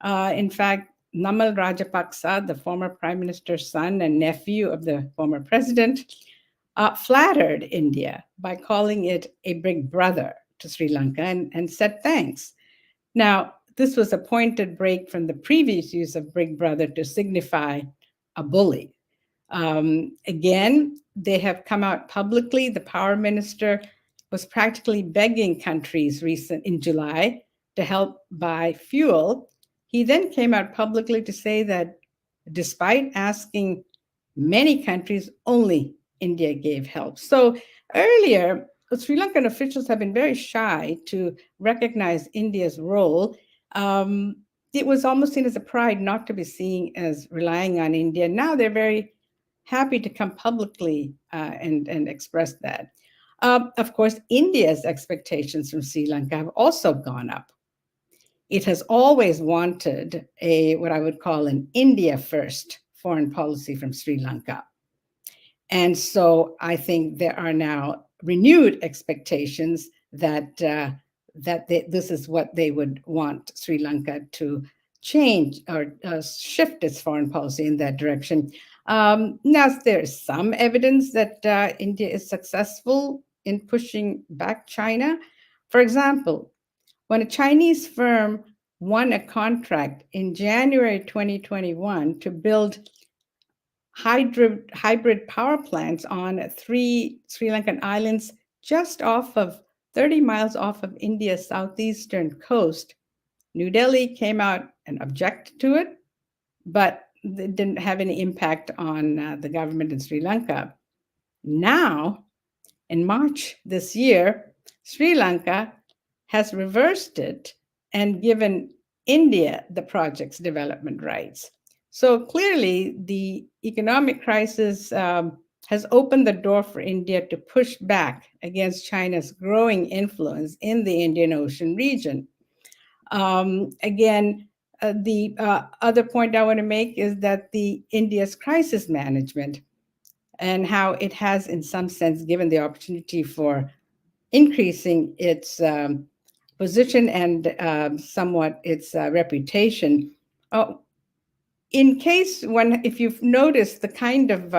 In fact, Namal Rajapaksa, the former prime minister's son and nephew of the former president, flattered India by calling it a big brother to Sri Lanka and said thanks. Now, this was a pointed break from the previous use of big brother to signify a bully. Again, they have come out publicly. The power minister was practically begging countries in July to help buy fuel. He then came out publicly to say that despite asking many countries, only India gave help. So earlier, Sri Lankan officials have been very shy to recognize India's role. It was almost seen as a pride not to be seen as relying on India. Now they're very happy to come publicly and express that. Of course, India's expectations from Sri Lanka have also gone up. It has always wanted what I would call an India first foreign policy from Sri Lanka. And so I think there are now renewed expectations that this is what they would want Sri Lanka to change or shift its foreign policy in that direction. Now, there's some evidence that India is successful in pushing back China. For example, when a Chinese firm won a contract in January 2021 to build hybrid power plants on 3 Sri Lankan islands just 30 miles off of India's southeastern coast, New Delhi came out and objected to it, but it didn't have any impact on the government in Sri Lanka. Now, in March this year, Sri Lanka has reversed it and given India the project's development rights. So clearly, the economic crisis has opened the door for India to push back against China's growing influence in the Indian Ocean region. Again, the other point I want to make is that India's crisis management and how it has, in some sense, given the opportunity for increasing its position and somewhat its reputation. If you've noticed the kind of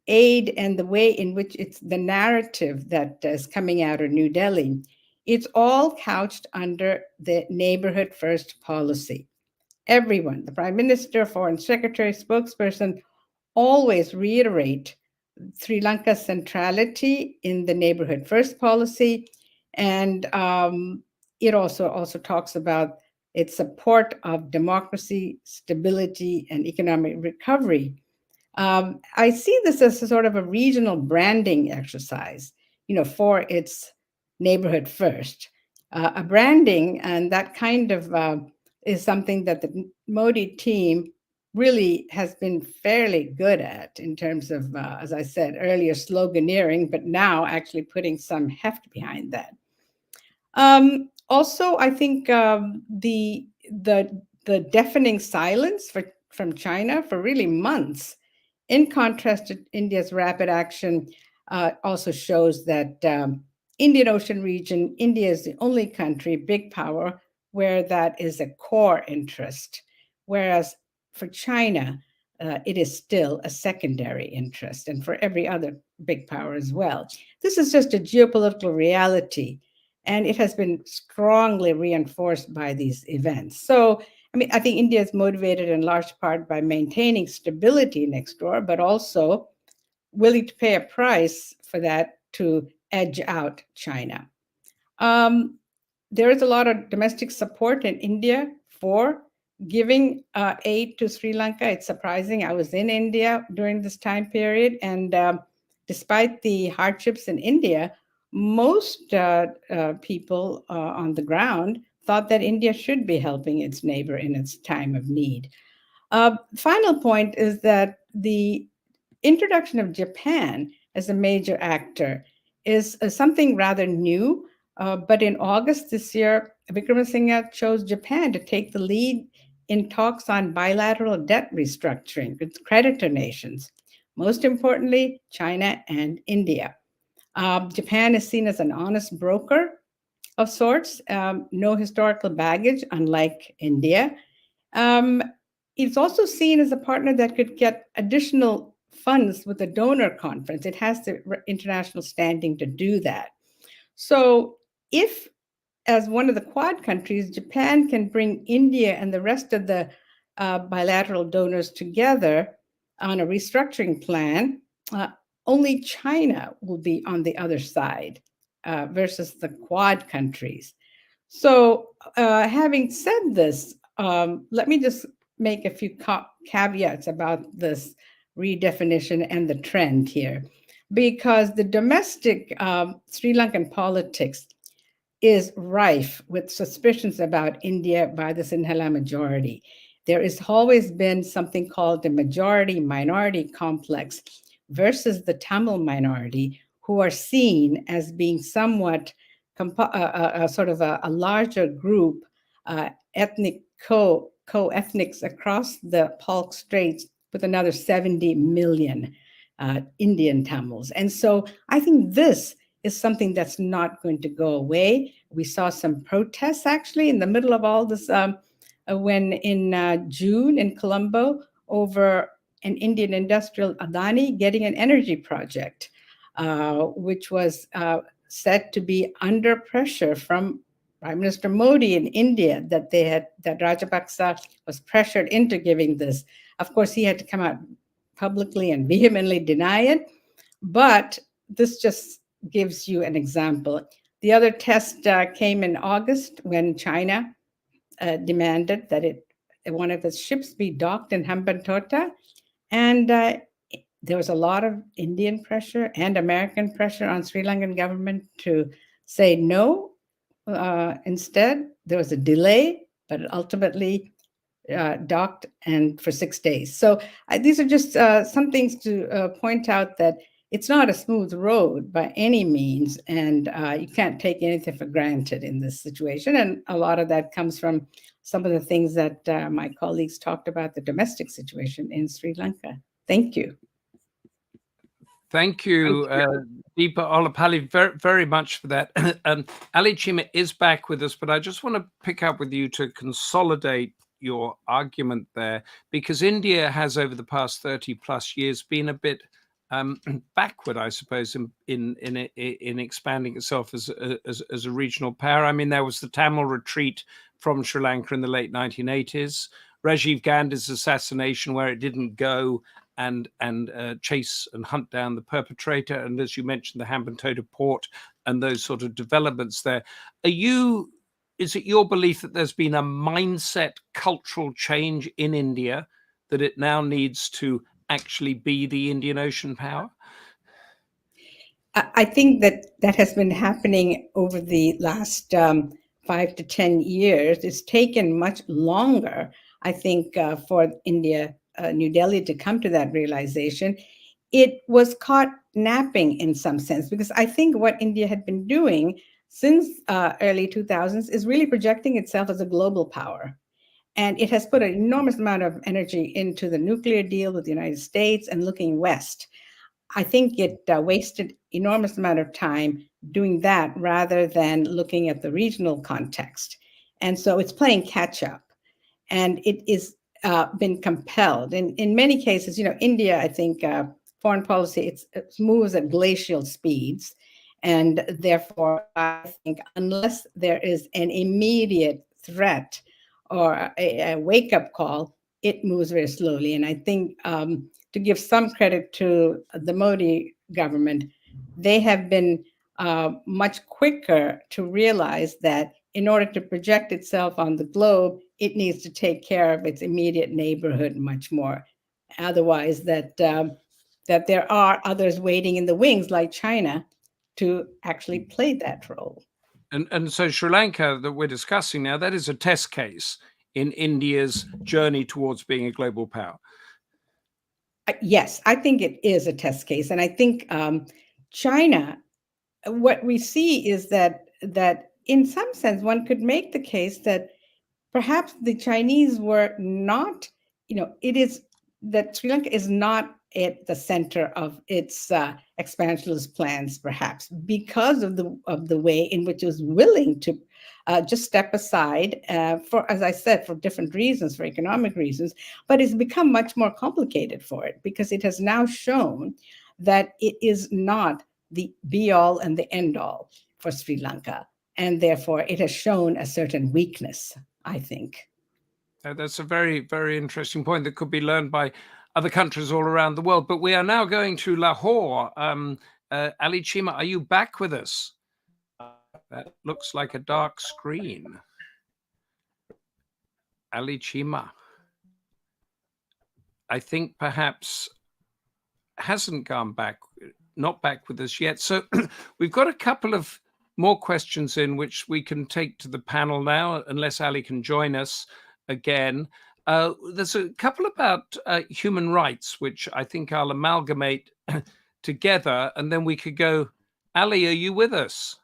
aid and the way in which it's the narrative that is coming out of New Delhi, it's all couched under the neighborhood first policy. Everyone, the prime minister, foreign secretary, spokesperson, always reiterate Sri Lanka's centrality in the neighborhood first policy. And it also talks about its support of democracy, stability, and economic recovery. I see this as a sort of a regional branding exercise, for its neighborhood first. A branding and that kind of is something that the Modi team really has been fairly good at in terms of, as I said earlier, sloganeering, but now actually putting some heft behind that. Also, I think the deafening silence from China for really months, in contrast to India's rapid action, also shows that Indian Ocean region, India is the only country, big power, where that is a core interest, whereas for China, it is still a secondary interest, and for every other big power as well. This is just a geopolitical reality, and it has been strongly reinforced by these events. So, I think India is motivated in large part by maintaining stability next door, but also willing to pay a price for that to edge out China. There is a lot of domestic support in India for giving aid to Sri Lanka. It's surprising. I was in India during this time period, and despite the hardships in India, most people on the ground thought that India should be helping its neighbor in its time of need. Final point is that the introduction of Japan as a major actor is something rather new. But in August this year, Wickremesinghe chose Japan to take the lead in talks on bilateral debt restructuring with creditor nations, most importantly, China and India. Japan is seen as an honest broker of sorts, no historical baggage, unlike India. It's also seen as a partner that could get additional funds with the donor conference. It has the international standing to do that. So if, as one of the Quad countries, Japan can bring India and the rest of the bilateral donors together on a restructuring plan, only China will be on the other side versus the Quad countries. So having said this, let me just make a few caveats about this redefinition and the trend here, because the domestic Sri Lankan politics is rife with suspicions about India by the Sinhala majority. There has always been something called the majority-minority complex versus the Tamil minority, who are seen as being somewhat sort of a larger group, ethnic co-ethnics across the Palk Straits with another 70 million Indian Tamils. And so I think this is something that's not going to go away. We saw some protests actually in the middle of all this when in June in Colombo over an Indian industrial Adani getting an energy project, which was said to be under pressure from Prime Minister Modi in India, that Rajapaksa was pressured into giving this. Of course, he had to come out publicly and vehemently deny it, but this just gives you an example. The other test came in August when China demanded that one of its ships be docked in Hambantota, and there was a lot of Indian pressure and American pressure on Sri Lankan government to say no. Instead, there was a delay, but it ultimately docked and for 6 days. So these are just some things to point out that it's not a smooth road by any means, and you can't take anything for granted in this situation. And a lot of that comes from some of the things that my colleagues talked about, the domestic situation in Sri Lanka. Thank you. Thank you, Deepa Ollapally, very, very much for that. Ali Cheema is back with us, but I just want to pick up with you to consolidate your argument there, because India has over the past 30 plus years been a bit backward, I suppose, in expanding itself as a regional power. I mean, there was the Tamil retreat from Sri Lanka in the late 1980s, Rajiv Gandhi's assassination, where it didn't go and chase and hunt down the perpetrator, and as you mentioned, the Hambantota port and those sort of developments there. Is it your belief that there's been a mindset cultural change in India, that it now needs to actually be the Indian Ocean power? I think that has been happening over the last 5 to 10 years. It's taken much longer, I think, for India, New Delhi, to come to that realization. It was caught napping in some sense, because I think what India had been doing since early 2000s is really projecting itself as a global power. And it has put an enormous amount of energy into the nuclear deal with the United States and looking west. I think it wasted enormous amount of time doing that rather than looking at the regional context. And so it's playing catch up. And it is been compelled. In many cases, India, I think, foreign policy, it moves at glacial speeds. And therefore, I think unless there is an immediate threat or a wake-up call, it moves very slowly. And I think to give some credit to the Modi government, they have been much quicker to realize that in order to project itself on the globe, it needs to take care of its immediate neighborhood much more. Otherwise, that there are others waiting in the wings, like China, to actually play that role. And so Sri Lanka that we're discussing now, that is a test case in India's journey towards being a global power. Yes, I think it is a test case. And I think China, what we see is that that in some sense, one could make the case that perhaps the Chinese were not, it is that Sri Lanka is not at the center of its expansionist plans, perhaps because of the way in which it was willing to just step aside for, as I said, for different reasons, for economic reasons, but it's become much more complicated for it because it has now shown that it is not the be-all and the end-all for Sri Lanka, and therefore it has shown a certain weakness, I think. That's a very, very interesting point that could be learned by other countries all around the world. But we are now going to Lahore. Ali Cheema, are you back with us? That looks like a dark screen. Ali Cheema, I think perhaps hasn't gone back, not back with us yet. So we've got a couple of more questions in which we can take to the panel now, unless Ali can join us again. There's a couple about human rights, which I think I'll amalgamate together, and then we could go. Ali, are you with us?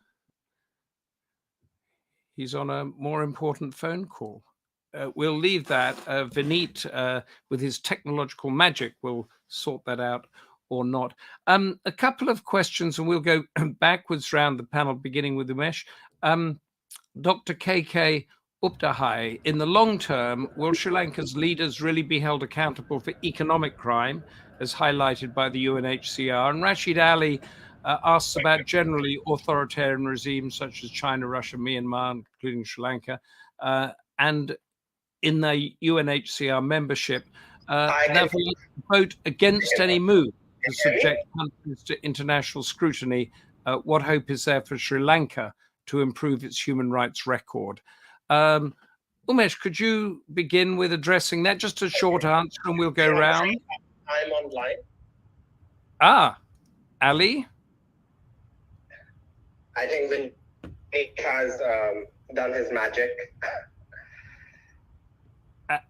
He's on a more important phone call. We'll leave that. Vineet, with his technological magic, will sort that out or not. A couple of questions, and we'll go backwards around the panel, beginning with Umesh. Dr. KK Updahai, in the long term, will Sri Lanka's leaders really be held accountable for economic crime, as highlighted by the UNHCR? And Rashid Ali asks about generally authoritarian regimes such as China, Russia, Myanmar, including Sri Lanka, and in the UNHCR membership, therefore vote against any move to subject countries to international scrutiny. What hope is there for Sri Lanka to improve its human rights record? Umesh, could you begin with addressing that? Just a short answer, and we'll go round. I'm online. Ali? I think when he has done his magic.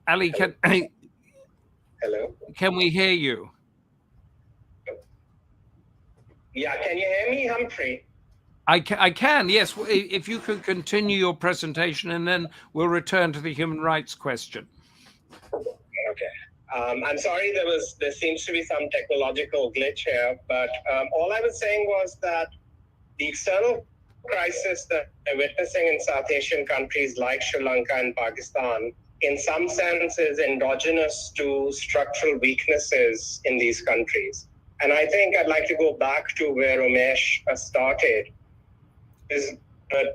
Ali, Hello? Can we hear you? Yeah, can you hear me, Humphrey? I can, yes. If you could continue your presentation, and then we'll return to the human rights question. Okay. I'm sorry, there seems to be some technological glitch here, but all I was saying was that the external crisis that we're witnessing in South Asian countries like Sri Lanka and Pakistan, in some sense, is endogenous to structural weaknesses in these countries. And I think I'd like to go back to where Umesh started.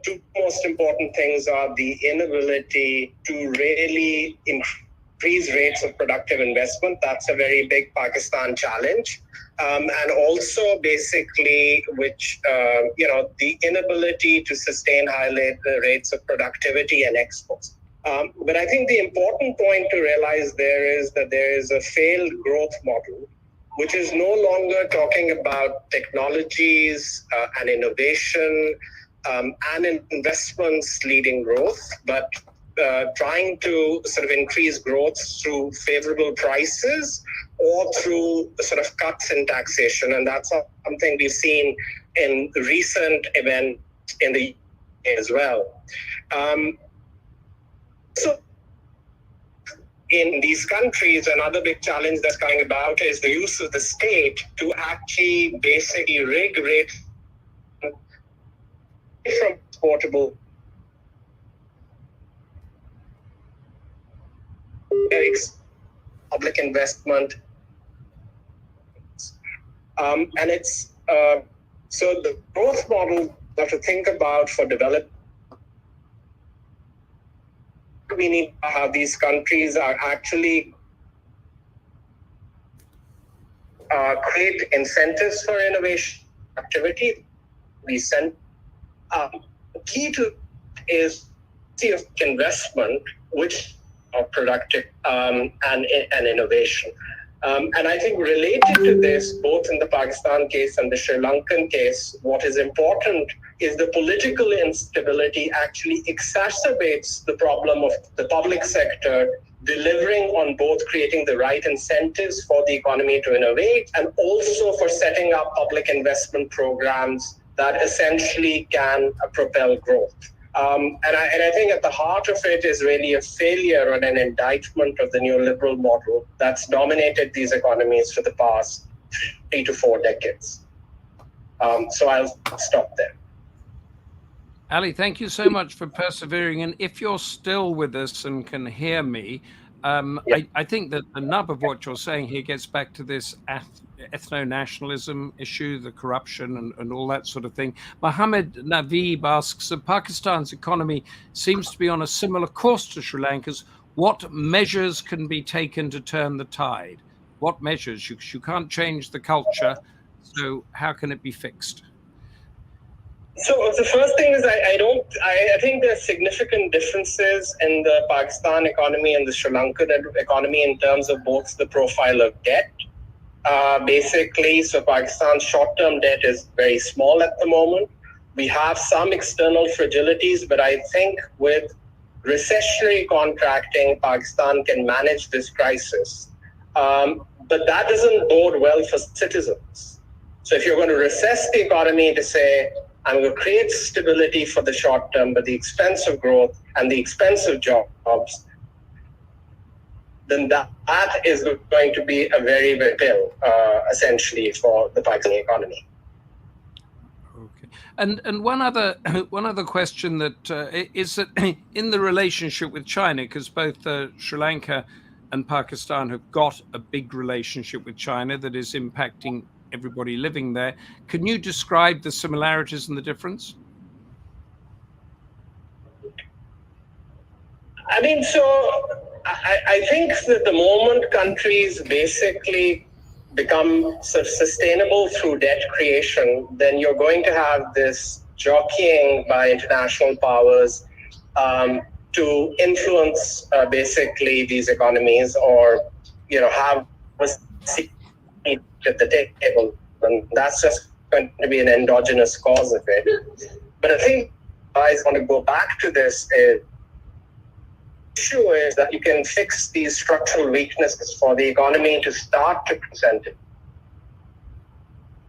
Two most important things are the inability to really increase rates of productive investment. That's a very big Pakistan challenge. And also basically, the inability to sustain high rates of productivity and exports. But I think the important point to realize there is that there is a failed growth model, which is no longer talking about technologies and innovation and investments leading growth, but trying to sort of increase growth through favorable prices or through sort of cuts in taxation. And that's something we've seen in recent events in the UK as well. So in these countries, another big challenge that's coming about is the use of the state to actually basically rig rates from portable public investment. And it's so the growth model you have to think about for development. We need to have these countries are actually create incentives for innovation activity. Key to is of investment, which are productive and innovation. And I think related to this, both in the Pakistan case and the Sri Lankan case, what is important is the political instability actually exacerbates the problem of the public sector delivering on both creating the right incentives for the economy to innovate and also for setting up public investment programs that essentially can propel growth. And I think at the heart of it is really a failure and an indictment of the neoliberal model that's dominated these economies for the past 3 to 4 decades. So I'll stop there. Ali, thank you so much for persevering. And if you're still with us and can hear me, I think that the nub of what you're saying here gets back to this ethno-nationalism issue, the corruption and all that sort of thing. Mohammed Naveeb asks, Pakistan's economy seems to be on a similar course to Sri Lanka's. What measures can be taken to turn the tide? What measures? You can't change the culture, so how can it be fixed? So the first thing is I think there's significant differences in the Pakistan economy and the Sri Lankan economy in terms of both the profile of debt. Basically, so Pakistan's short-term debt is very small at the moment. We have some external fragilities, but I think with recessionary contracting, Pakistan can manage this crisis. But that doesn't bode well for citizens. So if you're going to recess the economy to say, I'm going to create stability for the short term, but at the expense of growth and the expense of jobs, then that is going to be a very big pill, essentially, for the Pakistani economy. Okay, and one other question that is that in the relationship with China, because both Sri Lanka and Pakistan have got a big relationship with China that is impacting everybody living there. Can you describe the similarities and the difference? I mean, so I think that the moment countries basically become sort of sustainable through debt creation, then you're going to have this jockeying by international powers to influence basically these economies, or have a seat at the table, and that's just going to be an endogenous cause of it. But I think I want to go back to this issue is that you can fix these structural weaknesses for the economy to start to present it.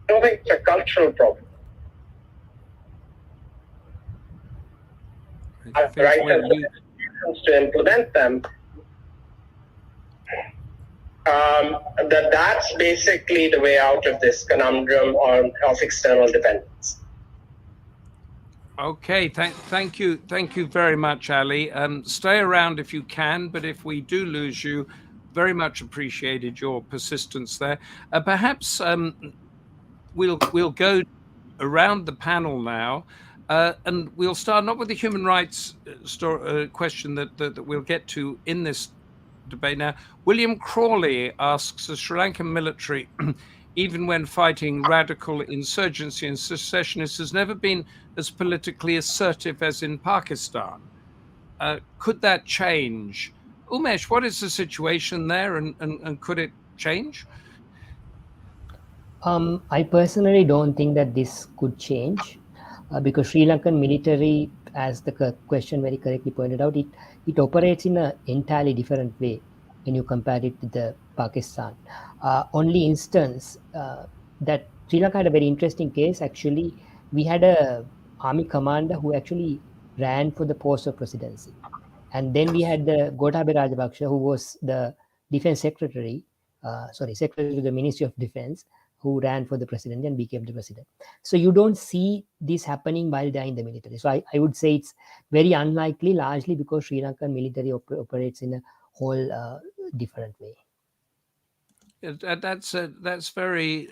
I don't think it's a cultural problem. Right, to implement them. That's basically the way out of this conundrum of external dependence. Okay, thank you very much, Ali. Stay around if you can, but if we do lose you, very much appreciated your persistence there. Perhaps we'll go around the panel now, and we'll start not with the human rights question that we'll get to in this debate now. William Crawley asks, the Sri Lankan military, even when fighting radical insurgency and secessionists, has never been as politically assertive as in Pakistan. Could that change? Umesh, what is the situation there, and could it change? I personally don't think that this could change because Sri Lankan military, as the question very correctly pointed out, it operates in an entirely different way when you compare it to the Pakistan. Only instance that Sri Lanka had a very interesting case. Actually, we had a army commander who actually ran for the post of presidency, and then we had the Gotabaya Rajapaksa, who was the defense secretary, secretary to the Ministry of Defense, who ran for the president and became the president. So you don't see this happening while they're in the military. So I would say it's very unlikely, largely because Sri Lankan military operates in a whole different way. That's very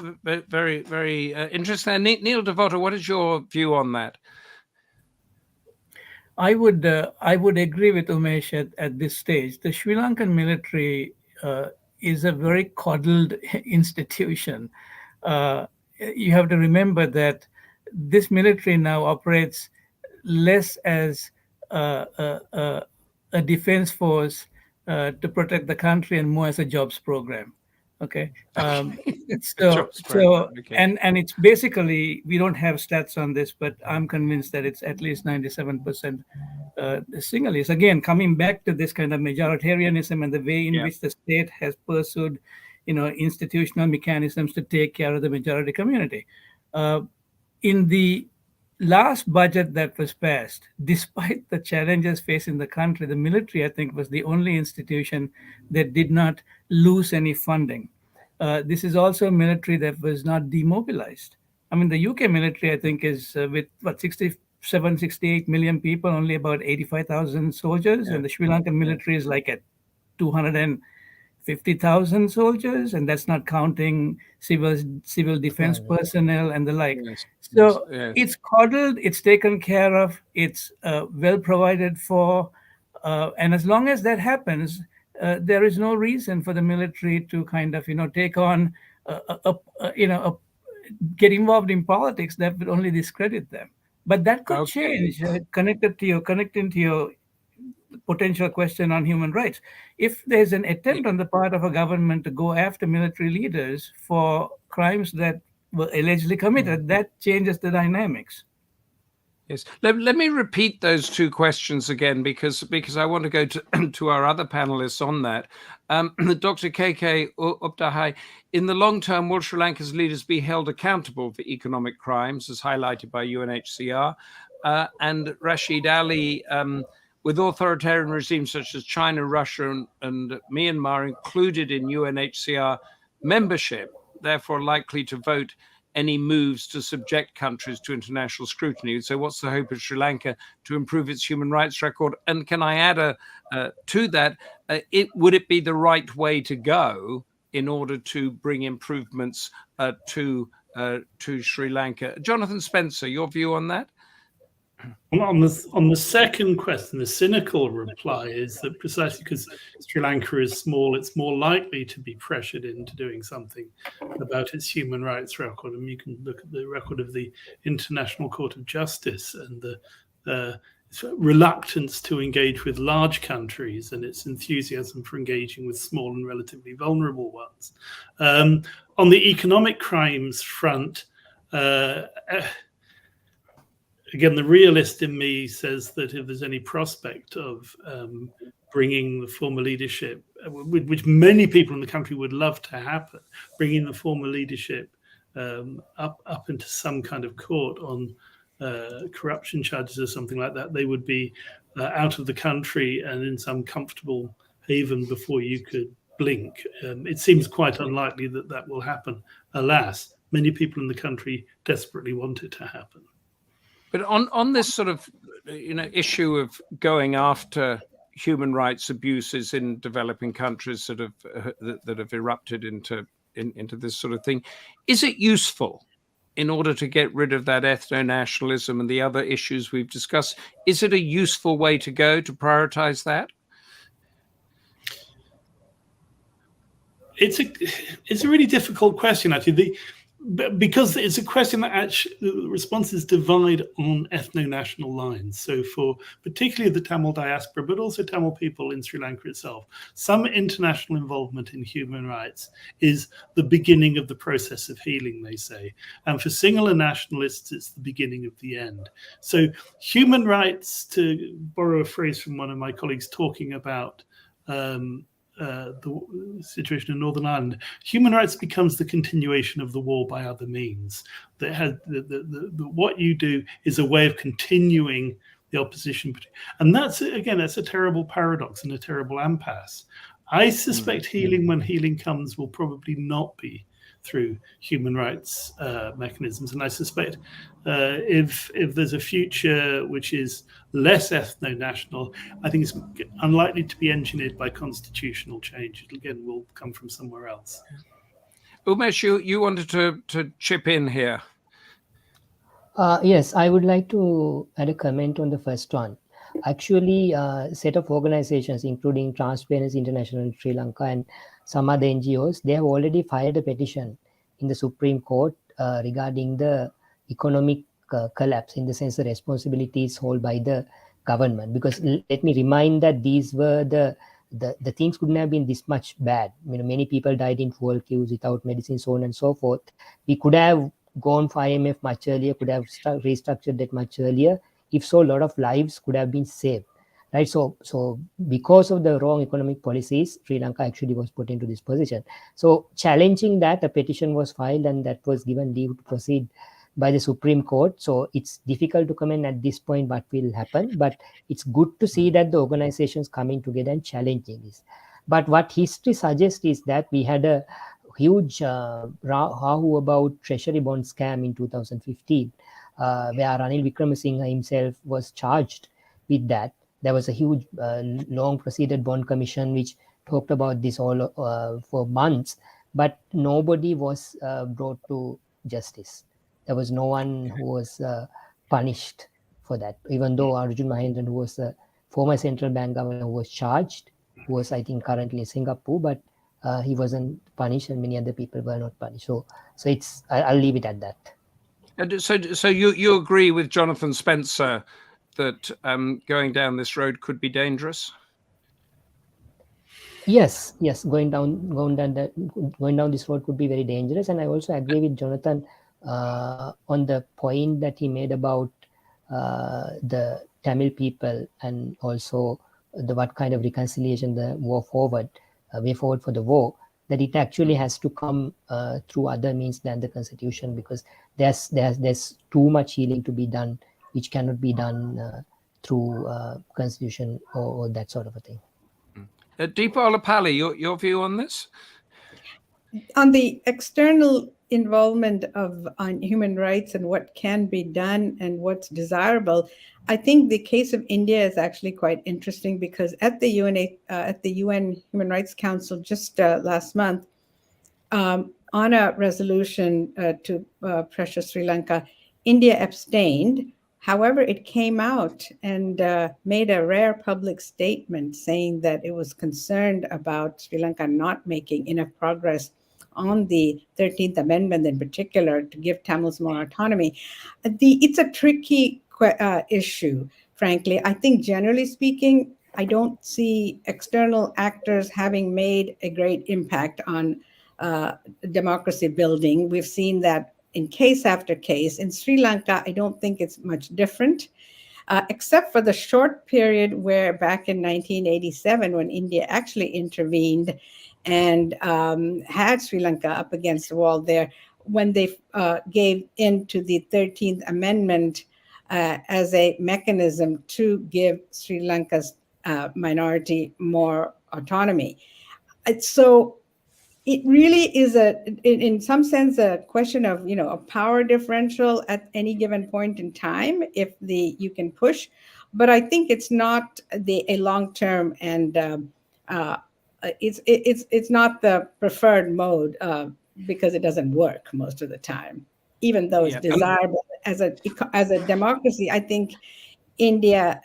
very interesting. Neil DeVotta, what is your view on that? I would agree with Umesh at this stage. The Sri Lankan military is a very coddled institution. You have to remember that this military now operates less as a defense force to protect the country and more as a jobs program. Okay. So and it's basically, we don't have stats on this, but I'm convinced that it's at least 97% Sinhalese. Again, coming back to this kind of majoritarianism and the way in which the state has pursued, institutional mechanisms to take care of the majority community. in the last budget that was passed, despite the challenges facing the country, the military, I think, was the only institution that did not lose any funding. This is also a military that was not demobilized. I mean, the UK military, I think, is with what, 67, 68 million people, only about 85,000 soldiers, and the Sri Lankan military is like at 250,000 soldiers, and that's not counting civil defense personnel and the like. So it's coddled, it's taken care of, it's well provided for, and as long as that happens, there is no reason for the military to kind of, take on, get involved in politics that would only discredit them. But that could change. Connecting to your potential question on human rights. If there's an attempt on the part of a government to go after military leaders for crimes that were allegedly committed, that changes the dynamics. Yes. Let me repeat those two questions again, because I want to go to our other panelists on that. Dr. KK Updahai, in the long term, will Sri Lanka's leaders be held accountable for economic crimes, as highlighted by UNHCR? And Rashid Ali, with authoritarian regimes such as China, Russia, and Myanmar included in UNHCR membership, therefore likely to vote any moves to subject countries to international scrutiny. So what's the hope of Sri Lanka to improve its human rights record? And can I add to that, would it be the right way to go in order to bring improvements to Sri Lanka? Jonathan Spencer, your view on that? On the second question, the cynical reply is that precisely because Sri Lanka is small, it's more likely to be pressured into doing something about its human rights record. And you can look at the record of the International Court of Justice and the reluctance to engage with large countries and its enthusiasm for engaging with small and relatively vulnerable ones. On the economic crimes front, again, the realist in me says that if there's any prospect of bringing the former leadership, which many people in the country would love to happen, bringing the former leadership up into some kind of court on corruption charges or something like that, they would be out of the country and in some comfortable haven before you could blink. It seems quite unlikely that that will happen. Alas, many people in the country desperately want it to happen. But on this sort of issue of going after human rights abuses in developing countries that have erupted into this sort of thing, is it useful in order to get rid of that ethno-nationalism and the other issues we've discussed? Is it a useful way to go to prioritize that? It's a really difficult question, actually. Because it's a question that actually the responses divide on ethno-national lines. So for particularly the Tamil diaspora, but also Tamil people in Sri Lanka itself, some international involvement in human rights is the beginning of the process of healing, they say. And for singular nationalists, it's the beginning of the end. So human rights, to borrow a phrase from one of my colleagues talking about the situation in Northern Ireland, human rights becomes the continuation of the war by other means. That has what you do is a way of continuing the opposition, and that's a terrible paradox and a terrible impasse. I suspect healing, when healing comes, will probably not be through human rights mechanisms, and I suspect if there's a future which is less ethno-national, I think it's unlikely to be engineered by constitutional change. It again will come from somewhere else. Umesh, you wanted to chip in here. Yes, I would like to add a comment on the first one. Actually, a set of organizations, including Transparency International in Sri Lanka and some other NGOs, they have already filed a petition in the Supreme Court regarding the economic collapse, in the sense the responsibilities held by the government. Because let me remind that these were the things couldn't have been this much bad. Many people died in fuel queues without medicine, so on and so forth. We could have gone for IMF much earlier, could have restructured that much earlier. If so, a lot of lives could have been saved, right? So because of the wrong economic policies, Sri Lanka actually was put into this position. So challenging that, a petition was filed and that was given leave to proceed by the Supreme Court. So it's difficult to comment at this point what will happen, but it's good to see that the organizations coming together and challenging this. But what history suggests is that we had a huge rahu about treasury bond scam in 2015, where Ranil Wickremesinghe himself was charged with that. There was a huge long proceeded bond commission which talked about this all for months, but nobody was brought to justice. There was no one who was punished for that, even though Arjun Mahendran, who was a former central bank governor, who was charged, who was, I think, currently in Singapore, but he wasn't punished, and many other people were not punished. So it's I'll leave it at that. So you agree with Jonathan Spencer that going down this road could be dangerous? Yes, going down this road could be very dangerous, and I also agree with Jonathan on the point that he made about the Tamil people, and also what kind of reconciliation the way forward for the war, that it actually has to come through other means than the constitution, because there's too much healing to be done which cannot be done through constitution or that sort of a thing. Deepa Ollapally, your view on this? On the external involvement on human rights and what can be done and what's desirable, I think the case of India is actually quite interesting, because at the UN Human Rights Council just last month, on a resolution to pressure Sri Lanka, India abstained. However, it came out and made a rare public statement saying that it was concerned about Sri Lanka not making enough progress on the 13th Amendment in particular to give Tamils more autonomy. It's a tricky issue, frankly. I think generally speaking, I don't see external actors having made a great impact on democracy building. We've seen that in case after case. In Sri Lanka, I don't think it's much different, except for the short period where back in 1987, when India actually intervened and had Sri Lanka up against the wall there, when they gave in to the 13th Amendment as a mechanism to give Sri Lanka's minority more autonomy. So it really is in some sense, a question of, a power differential at any given point in time, if you can push. But I think it's not a long-term, and it's not the preferred mode because it doesn't work most of the time, even though it's desirable as a democracy. I think India,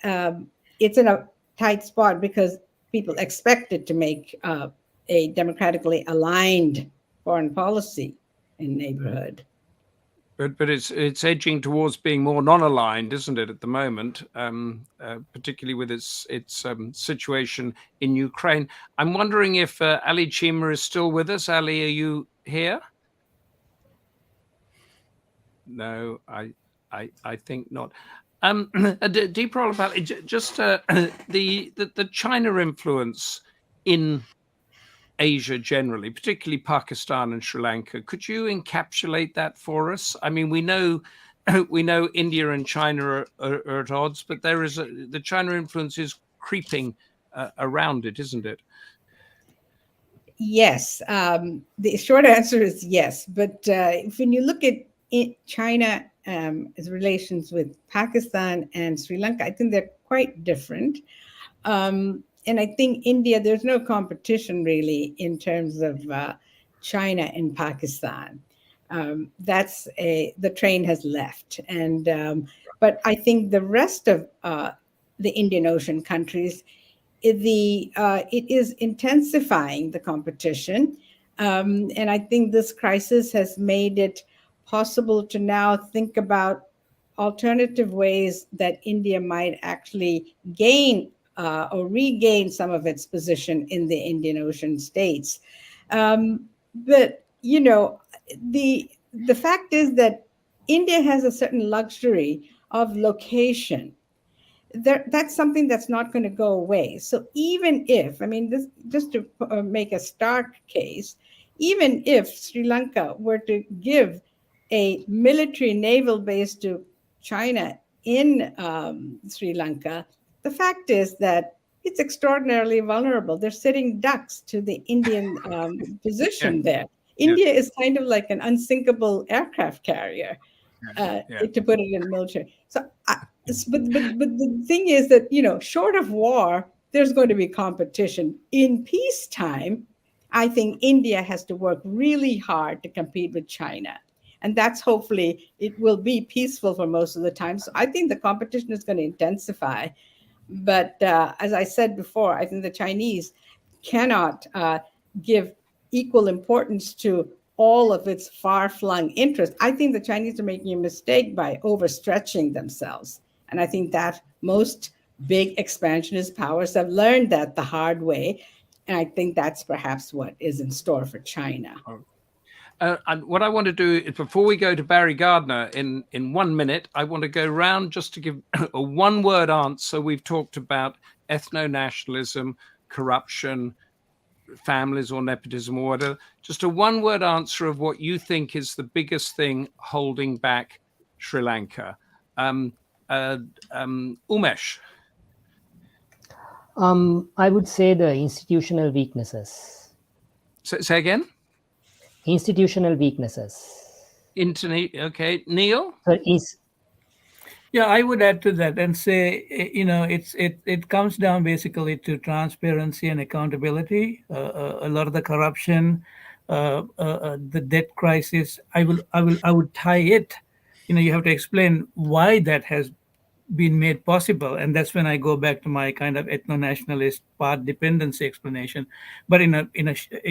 it's in a tight spot because people expect it to make a democratically aligned foreign policy in neighborhood. But it's edging towards being more non-aligned, isn't it, at the moment, particularly with its situation in Ukraine. I'm wondering if Ali Cheema is still with us. Ali, are you here? No, I think not. Deepa Ollapally, just the China influence in Asia generally, particularly Pakistan and Sri Lanka. Could you encapsulate that for us? I mean, we know India and China are at odds, but the China influence is creeping around it, isn't it? Yes, the short answer is yes. But when you look at China's relations with Pakistan and Sri Lanka, I think they're quite different. And I think India, there's no competition really in terms of China and Pakistan. The train has left. But I think the rest of the Indian Ocean countries, it is intensifying the competition. And I think this crisis has made it possible to now think about alternative ways that India might actually gain or regain some of its position in the Indian Ocean states. But, the fact is that India has a certain luxury of location. That's something that's not going to go away. So even if, just to make a stark case, even if Sri Lanka were to give a military naval base to China in Sri Lanka, the fact is that it's extraordinarily vulnerable. They're sitting ducks to the Indian position there. India is kind of like an unsinkable aircraft carrier, to put it in military. So, but the thing is that, you know, short of war, there's going to be competition. In peacetime, I think India has to work really hard to compete with China. And that's hopefully, it will be peaceful for most of the time. So I think the competition is going to intensify. But as I said before, I think the Chinese cannot give equal importance to all of its far-flung interests. I think the Chinese are making a mistake by overstretching themselves. And I think that most big expansionist powers have learned that the hard way. And I think that's perhaps what is in store for China. And what I want to do is, before we go to Barry Gardner in 1 minute, I want to go round just to give a one-word answer. We've talked about ethno-nationalism, corruption, families or nepotism or whatever. Just a one-word answer of what you think is the biggest thing holding back Sri Lanka. Umesh. I would say the institutional weaknesses. Say again? Institutional weaknesses. Okay, Neil? Yeah, I would add to that and say, you know, it comes down basically to transparency and accountability. A lot of the corruption, the debt crisis. I would tie it. You know, you have to explain why that has been made possible, and that's when I go back to my kind of ethno-nationalist part dependency explanation. But in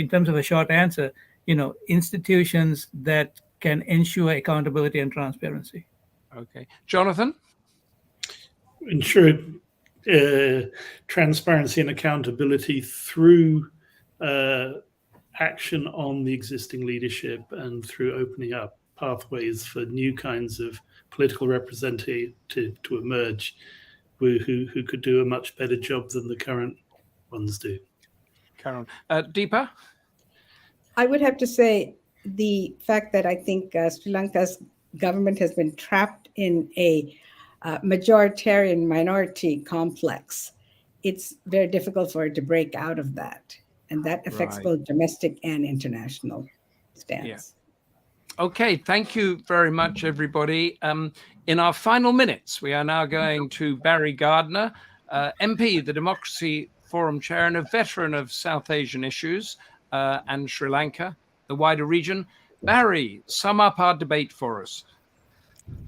terms of a short answer, you know, institutions that can ensure accountability and transparency. Okay, Jonathan. Ensure transparency and accountability through action on the existing leadership and through opening up pathways for new kinds of political representative to emerge who could do a much better job than the current ones do. Karen. Deepa? I would have to say the fact that I think Sri Lanka's government has been trapped in a majoritarian minority complex. It's very difficult for it to break out of that. And that affects both domestic and international stands. Yeah. Okay, thank you very much, everybody. In our final minutes, we are now going to Barry Gardner, MP, the Democracy Forum Chair, and a veteran of South Asian issues and Sri Lanka, the wider region. Barry, sum up our debate for us.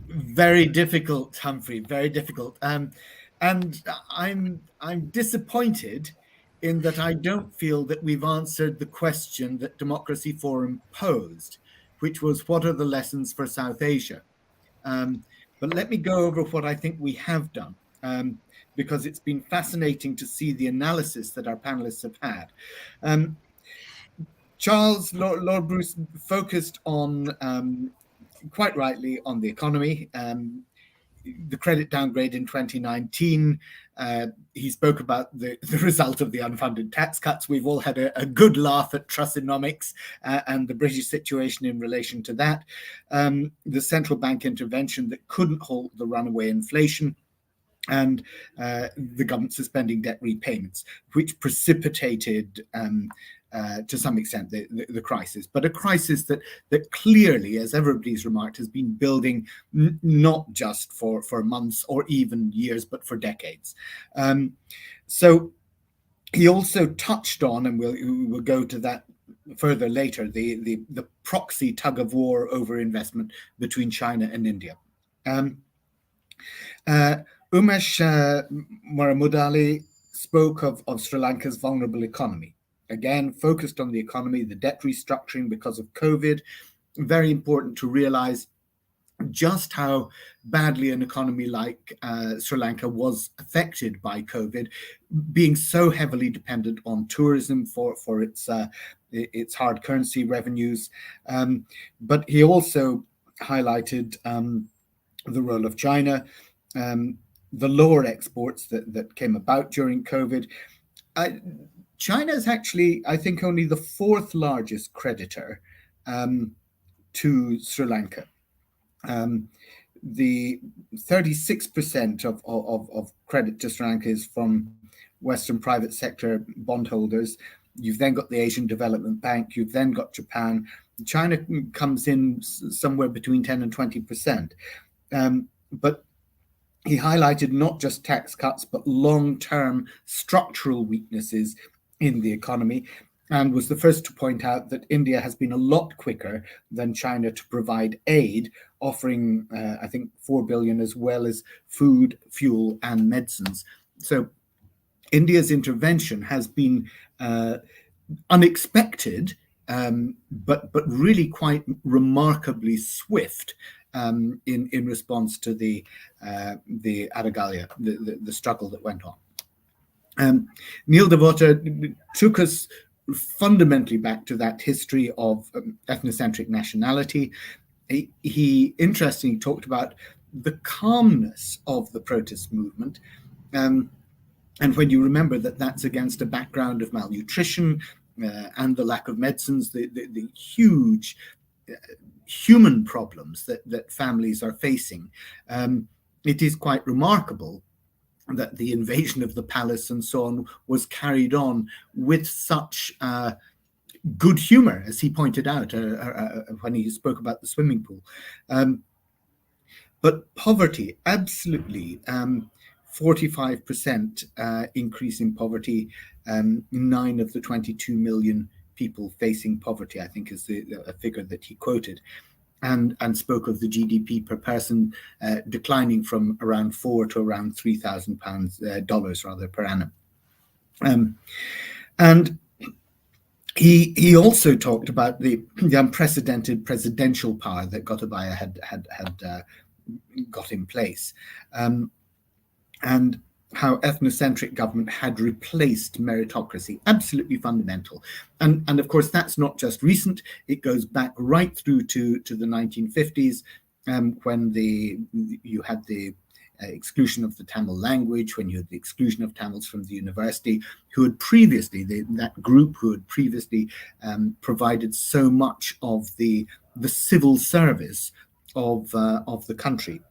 Very difficult, Humphrey, very difficult. And I'm disappointed in that I don't feel that we've answered the question that Democracy Forum posed, which was, what are the lessons for South Asia? But let me go over what I think we have done, because it's been fascinating to see the analysis that our panelists have had. Lord Bruce focused on, quite rightly, on the economy, the credit downgrade in 2019. He spoke about the result of the unfunded tax cuts. We've all had a good laugh at Trussonomics and the British situation in relation to that. The central bank intervention that couldn't halt the runaway inflation, and the government suspending debt repayments, which precipitated to some extent the crisis, but a crisis that clearly, as everybody's remarked, has been building not just for months or even years, but for decades. So he also touched on, and we'll go to that further later, the proxy tug of war over investment between China and India. Umesh Moramudali spoke of Sri Lanka's vulnerable economy. Again, focused on the economy, the debt restructuring because of COVID. Very important to realize just how badly an economy like Sri Lanka was affected by COVID, being so heavily dependent on tourism for its hard currency revenues. But he also highlighted the role of China, the lower exports that came about during COVID. China is actually, I think, only the fourth largest creditor to Sri Lanka. The 36% of credit to Sri Lanka is from Western private sector bondholders. You've then got the Asian Development Bank. You've then got Japan. China comes in somewhere between 10 and 20%. But he highlighted not just tax cuts, but long-term structural weaknesses in the economy, and was the first to point out that India has been a lot quicker than China to provide aid, offering, I think, 4 billion as well as food, fuel, and medicines. So India's intervention has been unexpected, but really quite remarkably swift in response to the Aragalia, the struggle that went on. Neil DeVotta took us fundamentally back to that history of ethnocentric nationality. He interestingly talked about the calmness of the protest movement. And when you remember that that's against a background of malnutrition and the lack of medicines, the huge human problems that families are facing, it is quite remarkable that the invasion of the palace and so on was carried on with such good humor, as he pointed out when he spoke about the swimming pool. But poverty, absolutely, 45% increase in poverty, 9 of the 22 million people facing poverty, I think is a figure that he quoted, and spoke of the GDP per person declining from around $4,000 to around $3,000 rather per annum. And he also talked about the unprecedented presidential power that Gotabaya had got in place, and how ethnocentric government had replaced meritocracy, absolutely fundamental. And of course, that's not just recent. It goes back right through to the 1950s, when you had the exclusion of the Tamil language, when you had the exclusion of Tamils from the university, who had previously, that group who had previously provided so much of the civil service of the country.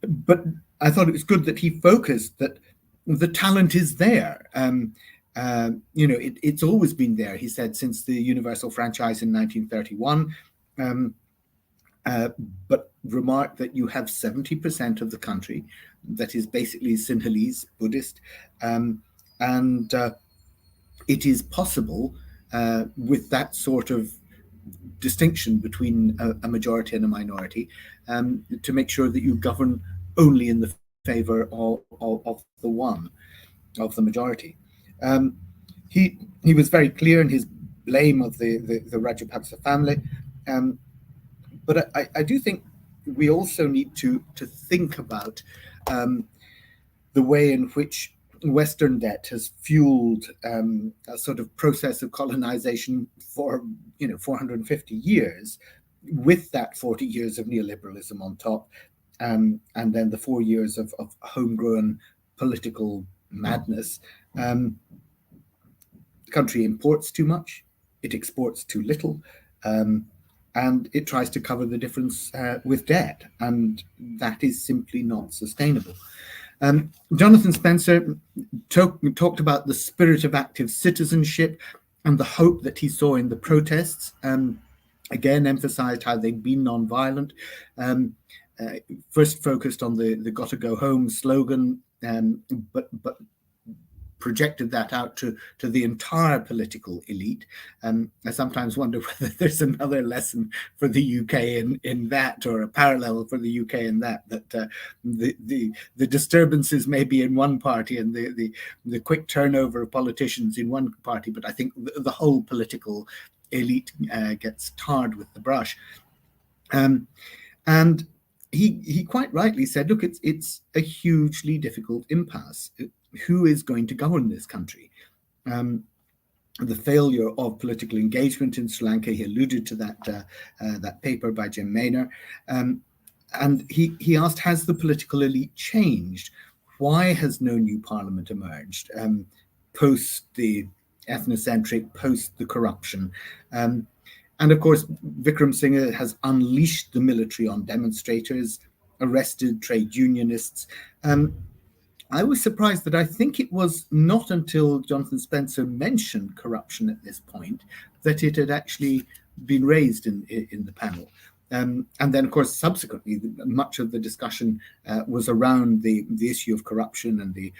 But I thought it was good that he focused that the talent is there. It's always been there, he said, since the universal franchise in 1931. But remarked that you have 70% of the country that is basically Sinhalese, Buddhist, and it is possible with that sort of distinction between a majority and a minority to make sure that you govern only in the favor of the majority. He was very clear in his blame of the Rajapaksa family, but I do think we also need to think about the way in which Western debt has fueled a sort of process of colonization for 450 years, with that 40 years of neoliberalism on top. And then the 4 years of homegrown political madness. The country imports too much, it exports too little, and it tries to cover the difference with debt, and that is simply not sustainable. Jonathan Spencer talked about the spirit of active citizenship and the hope that he saw in the protests. Again, emphasized how they'd been non-violent. First focused on the "Gotta Go Home" slogan, but projected that out to the entire political elite. I sometimes wonder whether there's another lesson for the UK in that, or a parallel for the UK in that the disturbances may be in one party and the quick turnover of politicians in one party, but I think the whole political elite gets tarred with the brush. And he quite rightly said, look, it's a hugely difficult impasse. Who is going to govern this country? The failure of political engagement in Sri Lanka, he alluded to that paper by Jim Maynor. And he asked, has the political elite changed? Why has no new parliament emerged post the ethnocentric, post the corruption? And of course, Vikram Singh has unleashed the military on demonstrators, arrested trade unionists. I was surprised that I think it was not until Jonathan Spencer mentioned corruption at this point that it had actually been raised in the panel. And then, of course, subsequently, much of the discussion was around the issue of corruption and the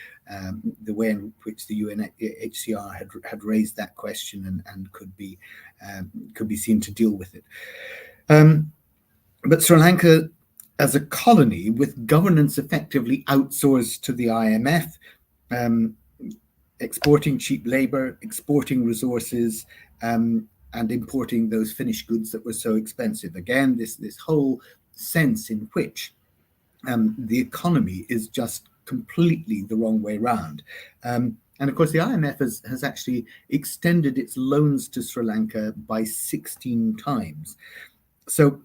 way in which the UNHCR had raised that question and could be seen to deal with it. But Sri Lanka, as a colony with governance effectively outsourced to the IMF, exporting cheap labor, exporting resources, and importing those finished goods that were so expensive. Again, this whole sense in which the economy is just completely the wrong way round. And of course, the IMF has actually extended its loans to Sri Lanka by 16 times. So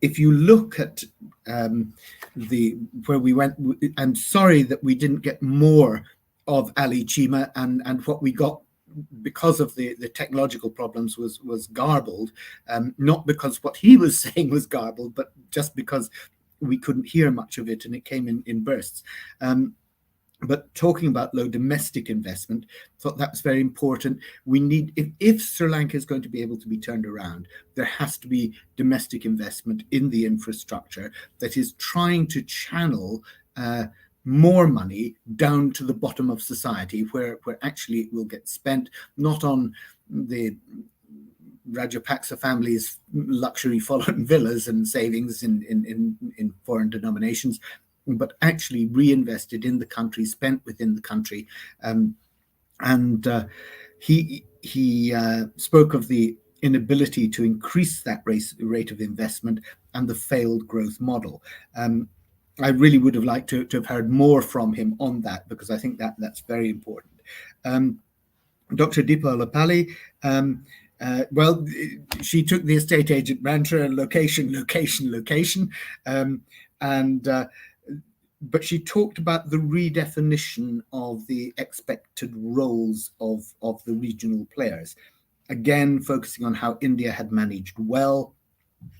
if you look at where we went, I'm sorry that we didn't get more of Ali Cheema, and what we got because of the technological problems was garbled, not because what he was saying was garbled, but just because we couldn't hear much of it and it came in bursts. But talking about low domestic investment, thought that was very important. We need, if Sri Lanka is going to be able to be turned around, there has to be domestic investment in the infrastructure that is trying to channel more money down to the bottom of society, where actually it will get spent not on the Rajapaksa family's luxury foreign villas and savings in foreign denominations, but actually reinvested in the country, spent within the country. He spoke of the inability to increase that rate of investment and the failed growth model. I really would have liked to have heard more from him on that, because I think that's very important. Dr. Deepa Ollapally, well, she took the estate agent mantra, location, but she talked about the redefinition of the expected roles of the regional players. Again, focusing on how India had managed well.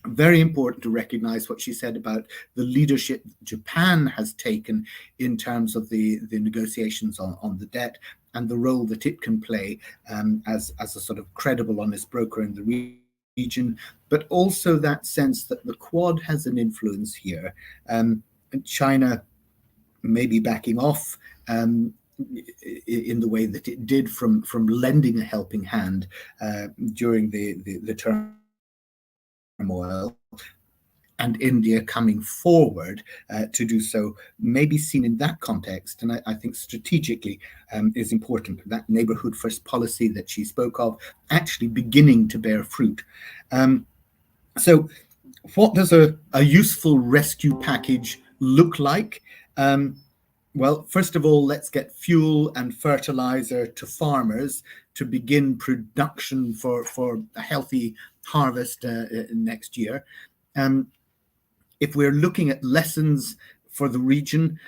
Very important to recognize what she said about the leadership Japan has taken in terms of the negotiations on the debt and the role that it can play as a sort of credible, honest broker in the region, but also that sense that the Quad has an influence here. And China may be backing off in the way that it did from lending a helping hand during the turmoil, and India coming forward to do so may be seen in that context. And I think strategically is important, that neighborhood first policy that she spoke of actually beginning to bear fruit. So what does a useful rescue package look like? Well, first of all, let's get fuel and fertilizer to farmers to begin production for a healthy harvest next year. If we're looking at lessons for the region,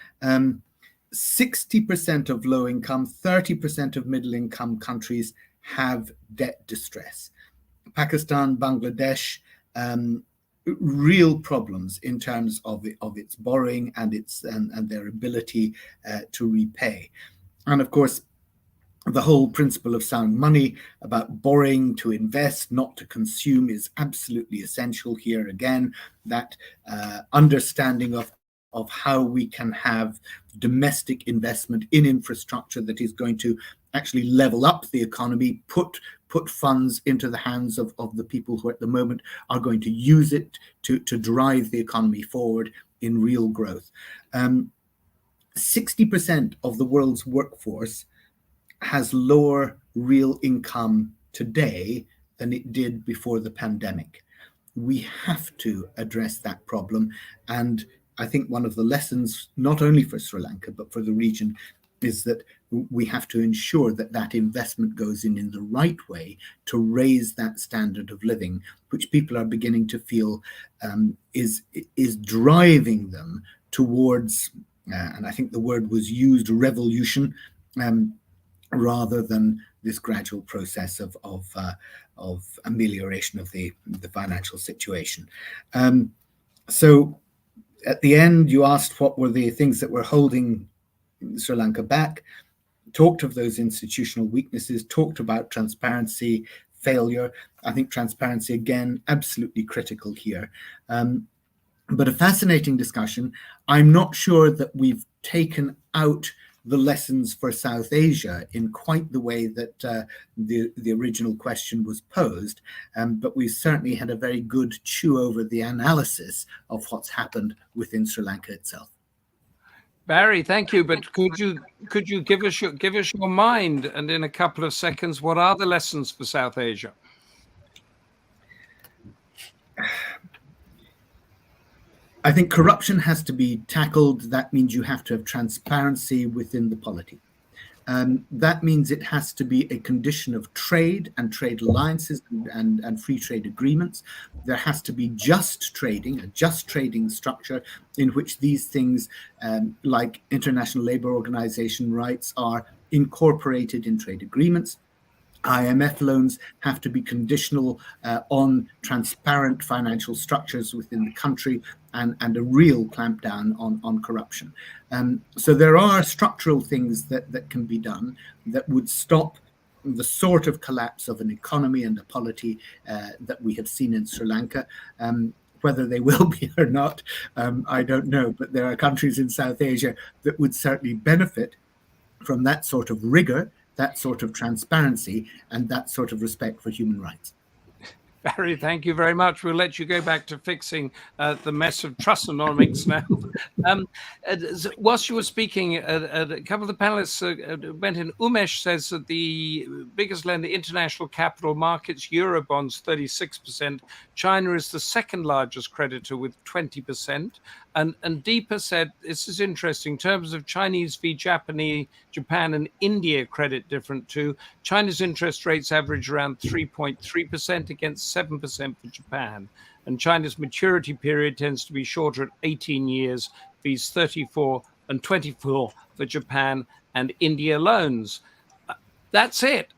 60% of low income, 30% of middle income countries have debt distress. Pakistan, Bangladesh, real problems in terms of its borrowing and their ability to repay. And of course, the whole principle of sound money about borrowing to invest, not to consume, is absolutely essential here. Again, that understanding of how we can have domestic investment in infrastructure that is going to actually level up the economy, put funds into the hands of the people who at the moment are going to use it to drive the economy forward in real growth. 60% of the world's workforce has lower real income today than it did before the pandemic. We have to address that problem. And I think one of the lessons, not only for Sri Lanka, but for the region, is that we have to ensure that that investment goes in the right way to raise that standard of living, which people are beginning to feel is driving them towards, and I think the word was used, revolution. rather than this gradual process of amelioration of the financial situation. So at the end, you asked what were the things that were holding Sri Lanka back, talked of those institutional weaknesses, talked about transparency, failure. I think transparency, again, absolutely critical here. But a fascinating discussion. I'm not sure that we've taken out the lessons for South Asia in quite the way that the original question was posed, but we certainly had a very good chew over the analysis of what's happened within Sri Lanka itself. Barry, thank you. But could you give us your mind, and in a couple of seconds, what are the lessons for South Asia? I think corruption has to be tackled. That means you have to have transparency within the polity. That means it has to be a condition of trade and trade alliances and free trade agreements. There has to be just trading, a just trading structure in which these things like International Labour Organization rights are incorporated in trade agreements. IMF loans have to be conditional on transparent financial structures within the country and a real clampdown on corruption. So there are structural things that can be done that would stop the sort of collapse of an economy and a polity that we have seen in Sri Lanka. Whether they will be or not, I don't know. But there are countries in South Asia that would certainly benefit from that sort of rigor, that sort of transparency, and that sort of respect for human rights. Barry, thank you very much. We'll let you go back to fixing the mess of trustonomics now. Whilst you were speaking, a couple of the panelists went in. Umesh says that the biggest lender, international capital markets, Eurobonds, 36%. China is the second largest creditor with 20%. And Deepa said, this is interesting, in terms of Chinese v. Japan and India credit different too. China's interest rates average around 3.3% against 7% for Japan. And China's maturity period tends to be shorter at 18 years, fees 34 and 24 for Japan and India loans. That's it.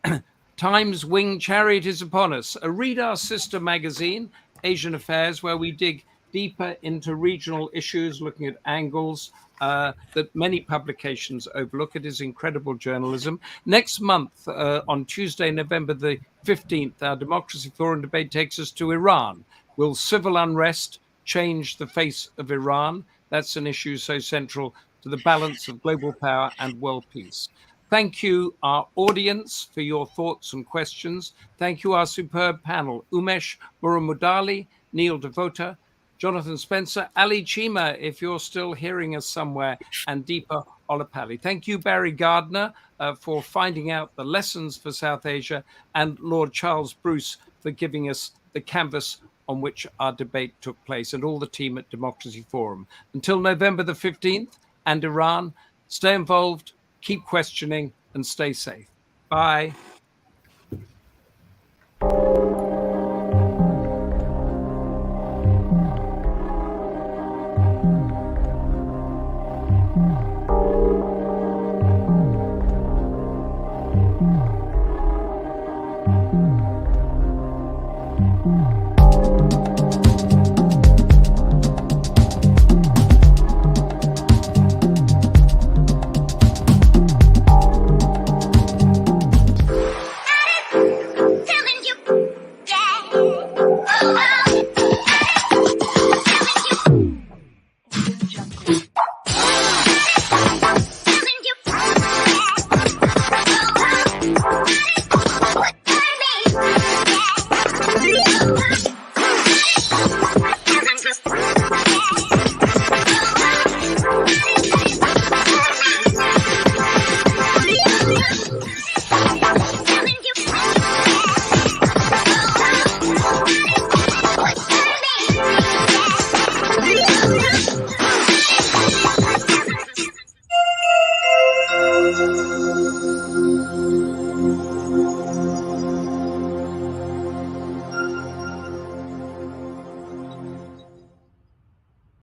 Time's winged chariot is upon us. Read our sister magazine, Asian Affairs, where we dig deeper into regional issues, looking at angles that many publications overlook. It is incredible journalism. Next month, on Tuesday, November the 15th, our Democracy Forum debate takes us to Iran. Will civil unrest change the face of Iran? That's an issue so central to the balance of global power and world peace. Thank you, our audience, for your thoughts and questions. Thank you, our superb panel, Umesh Moramudali, Neil DeVotta, Jonathan Spencer, Ali Cheema, if you're still hearing us somewhere, and Deepa Ollapally. Thank you, Barry Gardner, for finding out the lessons for South Asia, and Lord Charles Bruce for giving us the canvas on which our debate took place, and all the team at Democracy Forum. Until November the 15th and Iran, stay involved, keep questioning, and stay safe. Bye. Telling you, yeah.